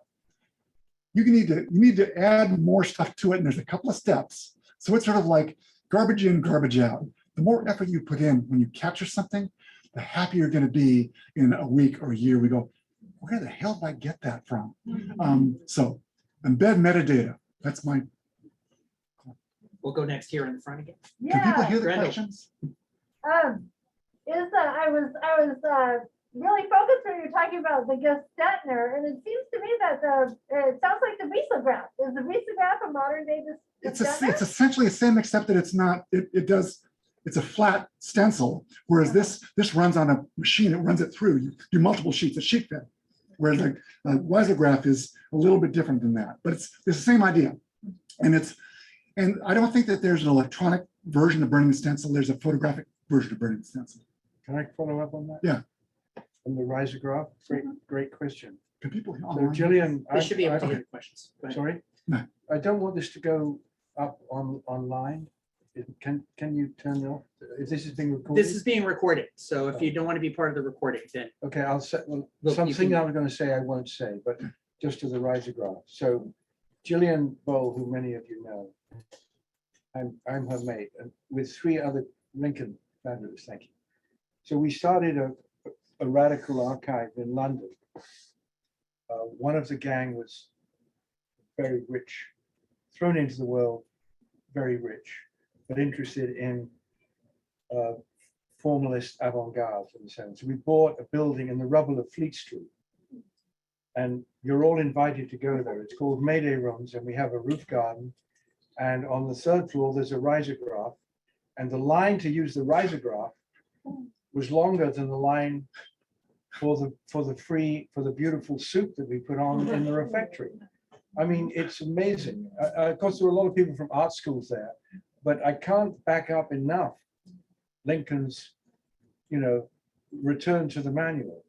You need to add more stuff to it, and there's a couple of steps. So it's sort of like garbage in, garbage out. The more effort you put in when you capture something, the happier you're going to be in a week or a year. We go, where the hell did I get that from? So embed metadata. That's my. we'll go next here in the front again. Can people Yeah, hear the Brenda. questions? I was really focused when you're talking about the Gestetner, and it seems to me that it sounds like the risograph. Is the risograph a modern day It's Gestetner? essentially the same, except that it's not. It's a flat stencil, whereas this runs on a machine. It runs it through. You do multiple sheets, a sheet fed. Whereas the risograph is a little bit different than that, but it's the same idea. And I don't think that there's an electronic version of burning the stencil. There's a photographic version of burning the stencil. Can I follow up on that? Yeah. On the risograph, great question. Can people hear? So Gillian, They should be able to hear the questions. Go ahead. sorry? No. I don't want this to go up online. Can you turn it off? If this is being recorded? This is being recorded, so if you don't want to be part of the recording, then Okay, I'll say, well, Look, you something can- I was going to say, I won't say, but just to the risograph. So Gillian Bowl, who many of you know, I'm her mate, and with 3 other Lincoln founders, thank you. So we started a radical archive in London. One of the gang was very rich, thrown into the world, very rich, but interested in formalist avant-garde in the sense. We bought a building in the rubble of Fleet Street. And you're all invited to go there. It's called Mayday Rooms, and we have a roof garden. And on the 3rd floor, there's a risograph. And the line to use the risograph was longer than the line for the beautiful soup that we put on in the refectory. I mean, it's amazing. Of course, there are a lot of people from art schools there, but I can't back up enough Lincoln's, you know, return to the manual.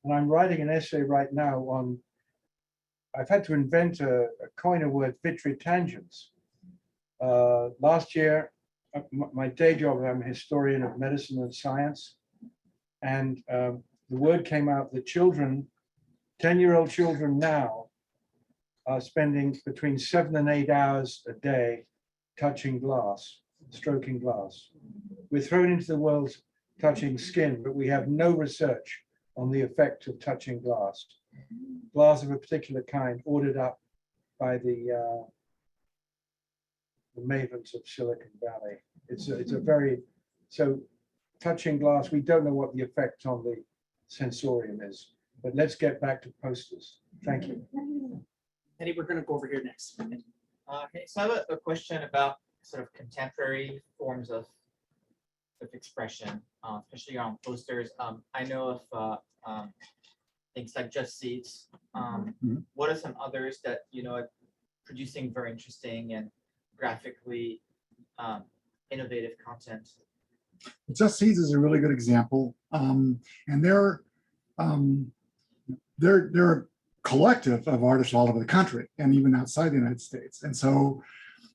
And I'm writing an essay right now on, I've had to invent a coin a word, vitritangents. Last year, my day job, I'm a historian of medicine and science. And the word came out that children, 10-year-old children now are spending between 7 and 8 hours a day touching glass, stroking glass. We're thrown into the world touching skin, but we have no research on the effect of touching glass. Glass of a particular kind ordered up by the mavens of Silicon Valley. It's a very, so touching glass, we don't know what the effect on the sensorium is, but let's get back to posters. Thank you. Eddie, we're going to go over here next. Okay, so I have a question about sort of contemporary forms of expression, especially on posters. I know of things like Just Seeds. What are some others that you know are producing very interesting and graphically innovative content? Just Seeds is a really good example, and they're a collective of artists all over the country and even outside the United States. And so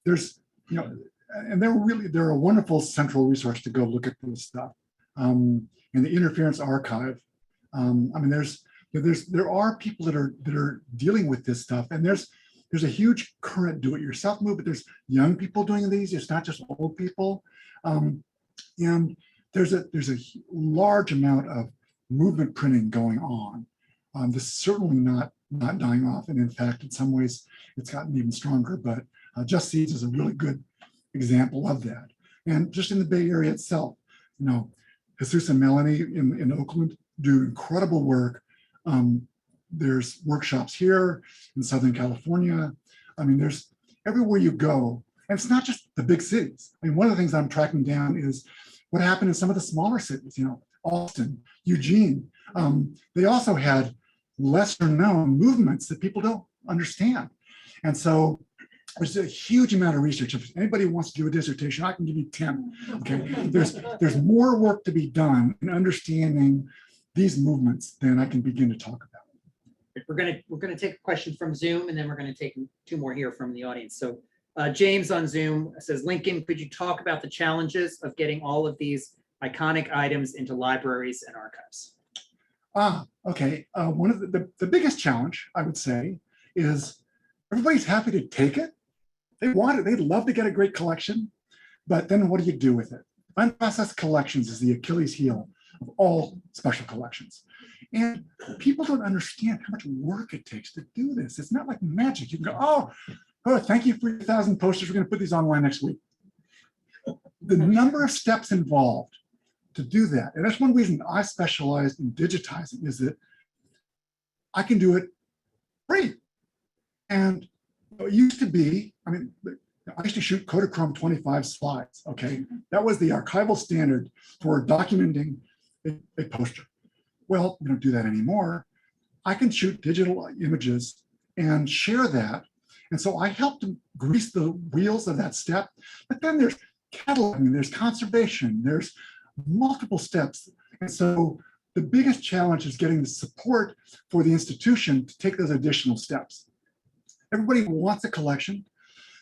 there's, you know, and they're a wonderful central resource to go look at this stuff. In the Interference Archive, I mean, there are people that are dealing with this stuff, and there's a huge current do-it-yourself movement. There's young people doing these. It's not just old people, and there's a large amount of movement printing going on. This is certainly not dying off, and in fact, in some ways, it's gotten even stronger. But Just Seeds is a really good example of that. And just in the Bay Area itself, you know, Jesus and Melanie in Oakland do incredible work. There's workshops here in Southern California. I mean, there's everywhere you go, and it's not just the big cities. I mean, one of the things I'm tracking down is what happened in some of the smaller cities, you know, Austin, Eugene. They also had lesser known movements that people don't understand. And so there's a huge amount of research. If anybody wants to do a dissertation, I can give you 10. Okay, there's more work to be done in understanding these movements than I can begin to talk about. We're gonna take a question from Zoom, and then we're gonna take 2 more here from the audience. So James on Zoom says, Lincoln, could you talk about the challenges of getting all of these iconic items into libraries and archives? Okay. One of the biggest challenge, I would say, is everybody's happy to take it. They want it. They'd love to get a great collection, but then what do you do with it? Unprocessed collections is the Achilles heel of all special collections. And people don't understand how much work it takes to do this. It's not like magic. You can go, oh, thank you for your 1,000 posters. We're going to put these online next week. The number of steps involved to do that, and that's one reason I specialized in digitizing, is that I can do it free. And it used to be, I mean, I used to shoot Kodachrome 25 slides, okay? That was the archival standard for documenting a poster. Well, we don't do that anymore. I can shoot digital images and share that. And so I help to grease the wheels of that step. But then there's cataloging, there's conservation, there's multiple steps. And so the biggest challenge is getting the support for the institution to take those additional steps. Everybody wants a collection.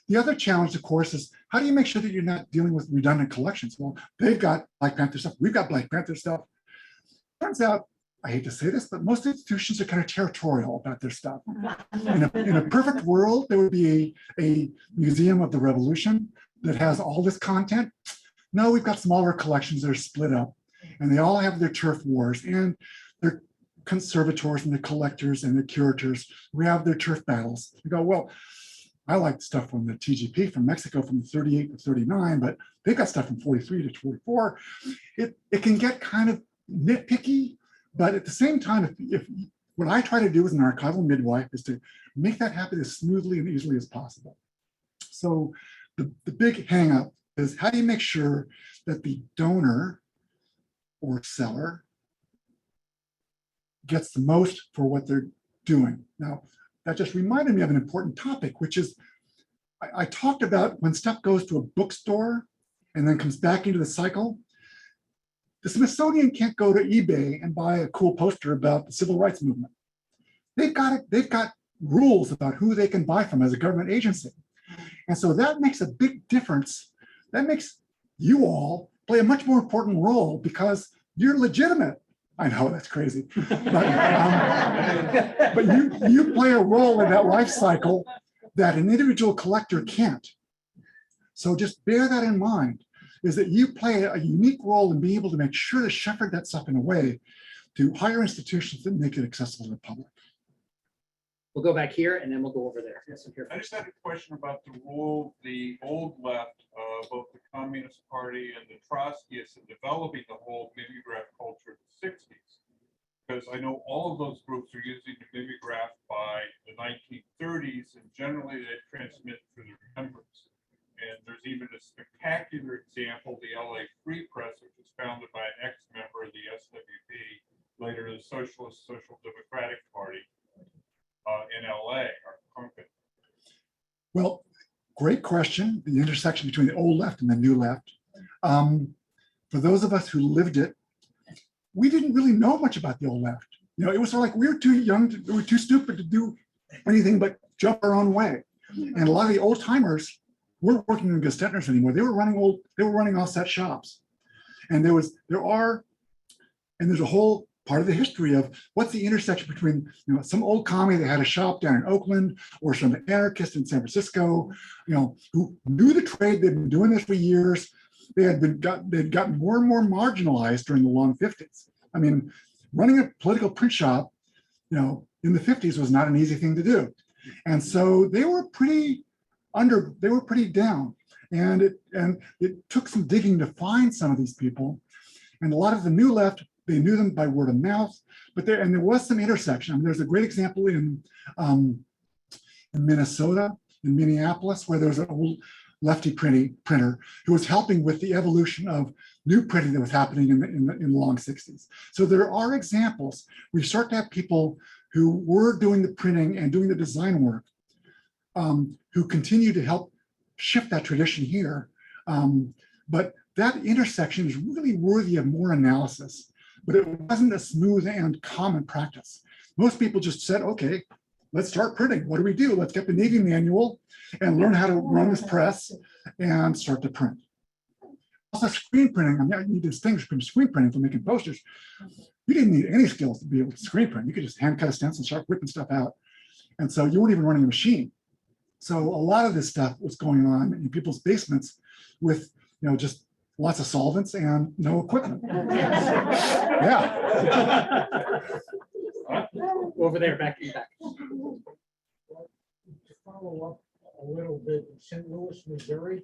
The other challenge, of course, is how do you make sure that you're not dealing with redundant collections? Well, they've got Black Panther stuff. We've got Black Panther stuff. Turns out, I hate to say this, but most institutions are kind of territorial about their stuff. In a perfect world, there would be a museum of the revolution that has all this content. No, we've got smaller collections that are split up, and they all have their turf wars, and their conservators and the collectors and the curators. We have their turf battles. You go, well, I like stuff from the TGP from Mexico from 38 to 39, but they've got stuff from 43 to 44. It can get kind of nitpicky, but at the same time, if what I try to do as an archival midwife is to make that happen as smoothly and easily as possible. So the big hang up is how do you make sure that the donor or seller gets the most for what they're doing? Now, that just reminded me of an important topic, which is I talked about when stuff goes to a bookstore and then comes back into the cycle. The Smithsonian can't go to eBay and buy a cool poster about the civil rights movement. They've got rules about who they can buy from as a government agency. And so that makes a big difference. That makes you all play a much more important role because you're legitimate. I know that's crazy, but you play a role in that life cycle that an individual collector can't. So just bear that in mind, is that you play a unique role in being able to make sure to shepherd that stuff in a way to higher institutions that make it accessible to the public. We'll go back here and then we'll go over there. Yes, I'm here. I just had a question about the role the old left, both the Communist Party and the Trotskyists in developing the whole mimeograph culture of the 60s. Because I know all of those groups are using the mimeograph by the 1930s, and generally they transmit through the remembrance. And there's even a spectacular example, the LA Free Press, which was founded by an ex-member of the SWP, later the Socialist Social Democratic Party. In LA or Concord? Well, great question. The intersection between the old left and the new left. For those of us who lived it, we didn't really know much about the old left. You know, it was sort of like we were too young, we were too stupid to do anything but jump our own way. And a lot of the old timers weren't working in Gestetners anymore. They were running offset shops. And there's a whole part of the history of what's the intersection between, you know, some old commie that had a shop down in Oakland or some anarchist in San Francisco, you know, who knew the trade. They'd been doing this for years. They'd gotten more and more marginalized during the long 50s. I mean, running a political print shop, you know, in the 50s was not an easy thing to do. And so they were pretty down. And it took some digging to find some of these people. And a lot of the new left, they knew them by word of mouth, but there was some intersection. I mean, there's a great example in Minnesota, in Minneapolis, where there was an old lefty printer who was helping with the evolution of new printing that was happening in the long 60s. So there are examples where you start to have people who were doing the printing and doing the design work, who continue to help shift that tradition here. But that intersection is really worthy of more analysis. But it wasn't a smooth and common practice. Most people just said, okay, let's start printing. What do we do? Let's get the Navy manual and learn how to run this press and start to print. Also screen printing, I mean, you distinguish between screen printing from making posters. You didn't need any skills to be able to screen print. You could just hand cut a stencil and start whipping stuff out. And so you weren't even running a machine. So a lot of this stuff was going on in people's basements with, you know, just lots of solvents and no equipment. Yeah. Over there, back in back. To follow up a little bit, in St. Louis, Missouri,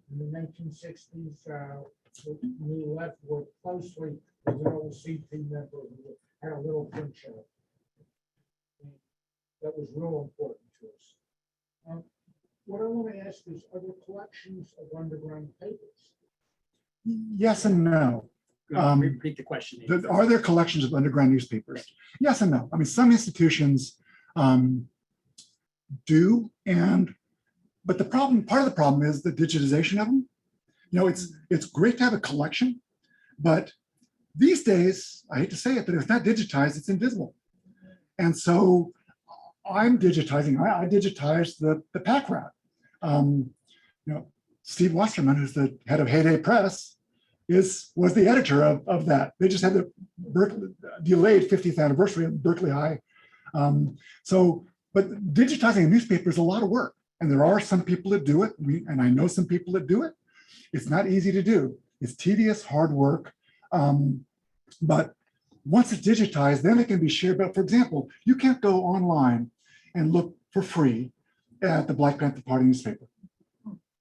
in the 1960s, the new left worked closely with an old CP member who had a little print shop. That was real important to us. What I want to ask is, are there collections of underground papers? Yes and no. Repeat the question. Are there collections of underground newspapers? Yes and no. I mean, some institutions do, but part of the problem is the digitization of them. You know, it's great to have a collection, but these days, I hate to say it, but if it's not digitized, it's invisible. And so I'm digitizing. I digitized the pack rat. You know, Steve Wasserman, who's the head of Heyday Press, was the editor of that. They just had the delayed 50th anniversary of Berkeley High. But digitizing a newspaper is a lot of work. And there are some people that do it. And I know some people that do it. It's not easy to do. It's tedious, hard work. But once it's digitized, then it can be shared. But for example, you can't go online and look for free at the Black Panther Party newspaper.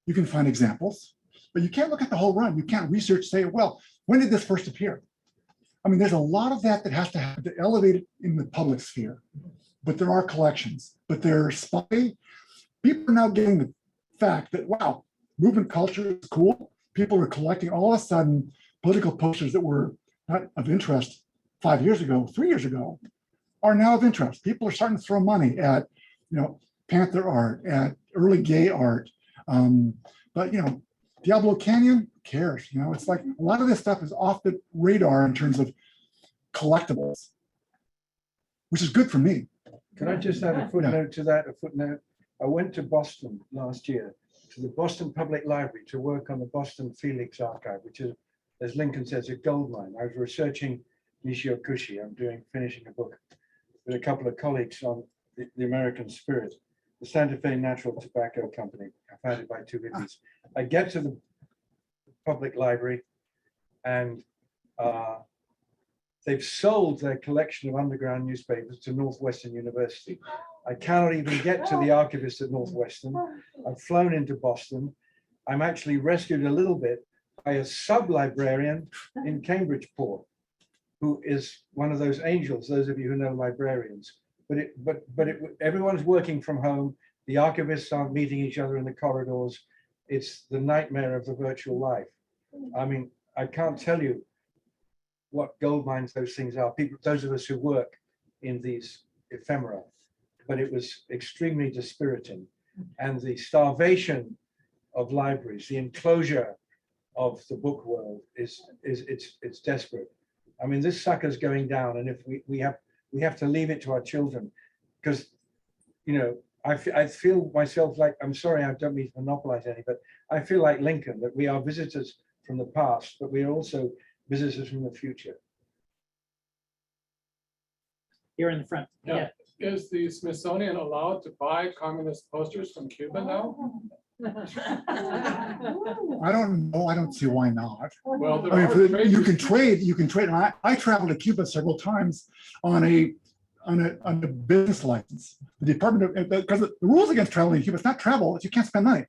You can find examples, but you can't look at the whole run. You can't research, say, well, when did this first appear? I mean, there's a lot of that has to have to elevate it in the public sphere, but there are collections, but they're spotty. People are now getting the fact that, wow, movement culture is cool. People are collecting all of a sudden political posters that were not of interest 5 years ago, 3 years ago, are now of interest. People are starting to throw money at Panther art, at early gay art. But Diablo Canyon, who cares? It's like a lot of this stuff is off the radar in terms of collectibles, which is good for me. Can I just add a footnote to that? A footnote. I went to Boston last year to the Boston Public Library to work on the Boston Felix archive, which is, as Lincoln says, a gold mine. I was researching Nishio Kushi. I'm finishing a book with a couple of colleagues on the American spirit, the Santa Fe Natural Tobacco Company, founded by two hippies. I get to the public library and they've sold their collection of underground newspapers to Northwestern University. I cannot even get to the archivist at Northwestern. I've flown into Boston. I'm actually rescued a little bit by a sub-librarian in Cambridgeport, who is one of those angels, those of you who know librarians. But everyone's working from home. The archivists aren't meeting each other in the corridors. It's the nightmare of the virtual life. I mean, I can't tell you what gold mines those things are. People, those of us who work in these ephemera, but it was extremely dispiriting. And the starvation of libraries, the enclosure of the book world it's desperate. I mean, this sucker's going down, and if we have to leave it to our children, because I feel myself like, I'm sorry, I don't mean to monopolize any, but I feel like Lincoln, that we are visitors from the past, but we are also visitors from the future. Here in the front. Yeah. Is the Smithsonian allowed to buy communist posters from Cuba now? I don't know. I don't see why not. Well, there I are mean, trade you can trade. And I traveled to Cuba several times on a business license. The Department of, because the rules against traveling to Cuba, it's not travel, it's you can't spend money.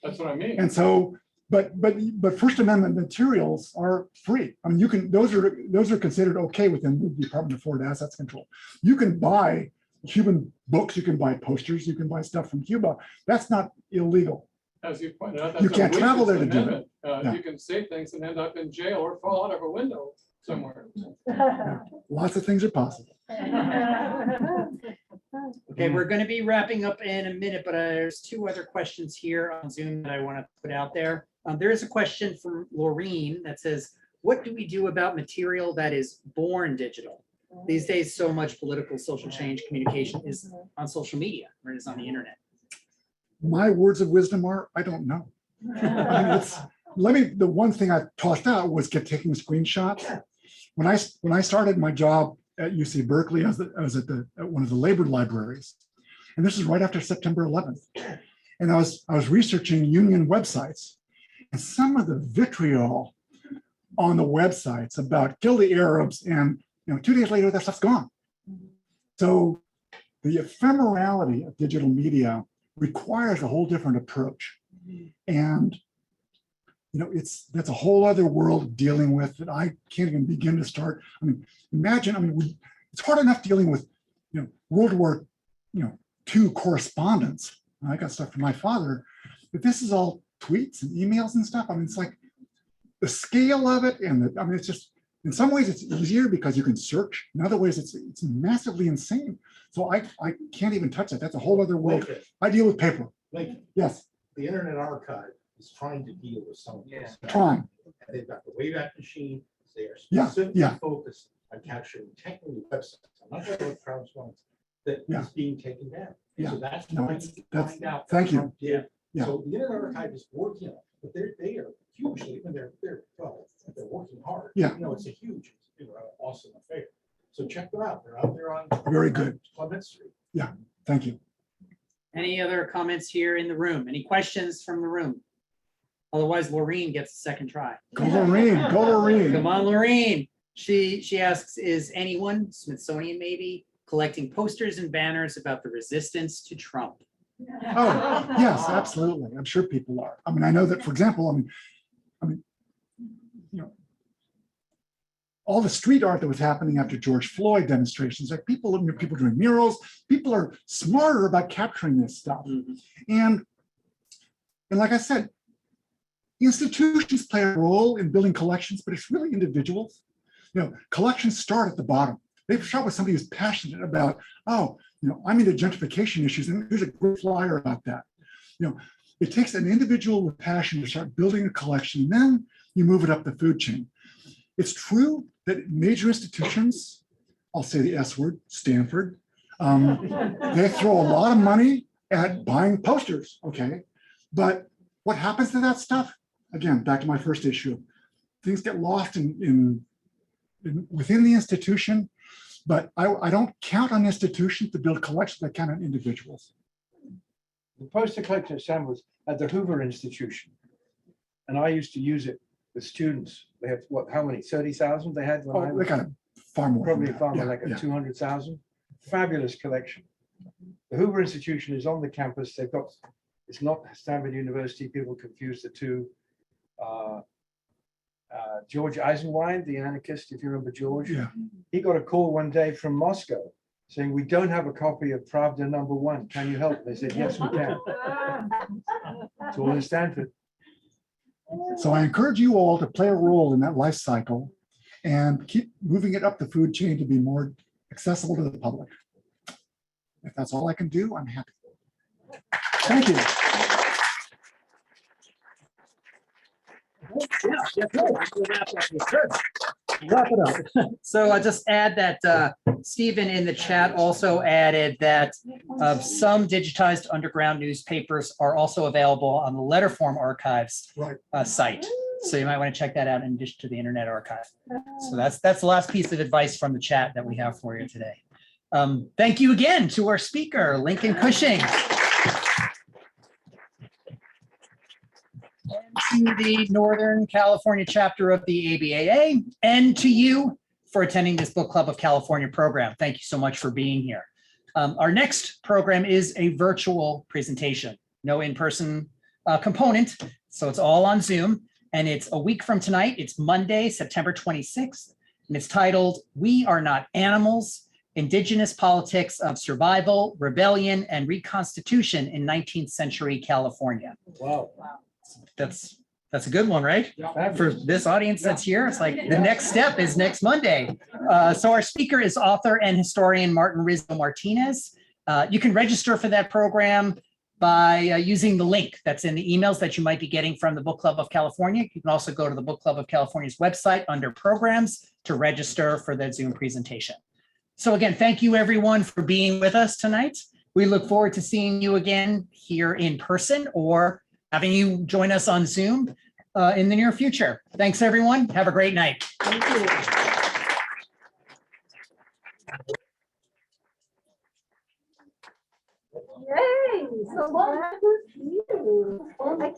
That's what I mean. And so, but First Amendment materials are free. I mean, you can, those are considered okay within the Department of Foreign Assets Control. You can buy Cuban books, you can buy posters, you can buy stuff from Cuba. That's not illegal. As you pointed out, You that's a can't travel there to Winston's do it. amendment. Yeah. You can say things and end up in jail or fall out of a window somewhere. Lots of things are possible. Okay, we're going to be wrapping up in a minute, but there's two other questions here on Zoom that I want to put out there. There is a question from Laureen that says, what do we do about material that is born digital? These days, so much political social change communication is on social media, or is on the internet. My words of wisdom are, I don't know. I mean, the one thing I tossed out was taking screenshots. When I started my job at UC Berkeley, I was at one of the labor libraries, and this is right after September 11th. And I was researching union websites, and some of the vitriol on the websites about kill the Arabs, and 2 days later that stuff's gone. So the ephemerality of digital media requires a whole different approach, and that's a whole other world of dealing with that I can't even begin to start. I mean, imagine, it's hard enough dealing with, World War, II correspondence. I got stuff from my father, but this is all tweets and emails and stuff. I mean, it's like the scale of it, and it's just, in some ways it's easier because you can search. In other ways, it's massively insane. So I can't even touch that. That's a whole other world. Lincoln, I deal with paper. Lincoln, Yes, the Internet Archive is trying to deal with some of this. trying. And they've got the Wayback Machine. They are Yeah, specifically yeah. focused on capturing technical websites. I'm not sure what Travis wants, that Yeah. is being taken down. Yeah. So that's No, trying it's- to that's- find out. thank you. from did. Yeah. So the Internet Archive is working on it, but they are hugely, and they're working hard. Yeah. It's a huge, awesome affair. So check them out. They're out there on. Very good. Clement Street. Thank you. Any other comments here in the room? Any questions from the room? Otherwise, Laureen gets a second try. Go Lorraine, go Lorraine. Come on, Laureen. She asks, is anyone, Smithsonian maybe, collecting posters and banners about the resistance to Trump? Oh, yes, absolutely. I'm sure people are. I mean, I know that, for example, all the street art that was happening after George Floyd demonstrations, like people doing murals, people are smarter about capturing this stuff. And like I said, institutions play a role in building collections, but it's really individuals. Collections start at the bottom. they've shot with somebody who's passionate about, oh, I'm into gentrification issues, and here's a great flyer about that. It takes an individual with passion to start building a collection, and then you move it up the food chain. It's true that major institutions, I'll say the S word, Stanford, they throw a lot of money at buying posters, okay? But what happens to that stuff? Again, back to my first issue. Things get lost within the institution, but I don't count on institutions to build collections. I count on individuals. The poster collection assembles at the Hoover Institution. And I used to use it with students. They have how many? 30,000 they had when I Oh, was they got far more. than probably that. far more, Yeah, like yeah. 200,000. Fabulous collection. The Hoover Institution is on the campus. It's not Stanford University. People confuse the two. George Eisenwein, the anarchist, if you remember George, Yeah. he got a call one day from Moscow saying, "We don't have a copy of Pravda #1. Can you help?" They said, "Yes, we can." It's all in Stanford. So I encourage you all to play a role in that life cycle and keep moving it up the food chain to be more accessible to the public. If that's all I can do, I'm happy. Thank you. Wrap it up. So I'll just add that Stephen in the chat also added that some digitized underground newspapers are also available on the Letterform Archives Right. Site. So you might want to check that out in addition to the Internet Archive. So that's the last piece of advice from the chat that we have for you today. Thank you again to our speaker, Lincoln Cushing. And to the Northern California chapter of the ABAA, and to you for attending this Book Club of California program. Thank you so much for being here. Our next program is a virtual presentation, no in-person component, so it's all on Zoom, and it's a week from tonight. It's Monday, September 26th, and it's titled, "We Are Not Animals: Indigenous Politics of Survival, Rebellion, and Reconstitution in 19th Century California." Wow. That's a good one, right? For this audience that's here, it's like the next step is next Monday. So our speaker is author and historian Martin Rizzo Martinez. You can register for that program by using the link that's in the emails that you might be getting from the Book Club of California. You can also go to the Book Club of California's website under programs to register for that Zoom presentation. So again, thank you everyone for being with us tonight. We look forward to seeing you again here in person or having you join us on Zoom in the near future. Thanks, everyone. Have a great night. Thank you. Yay, so long. I can't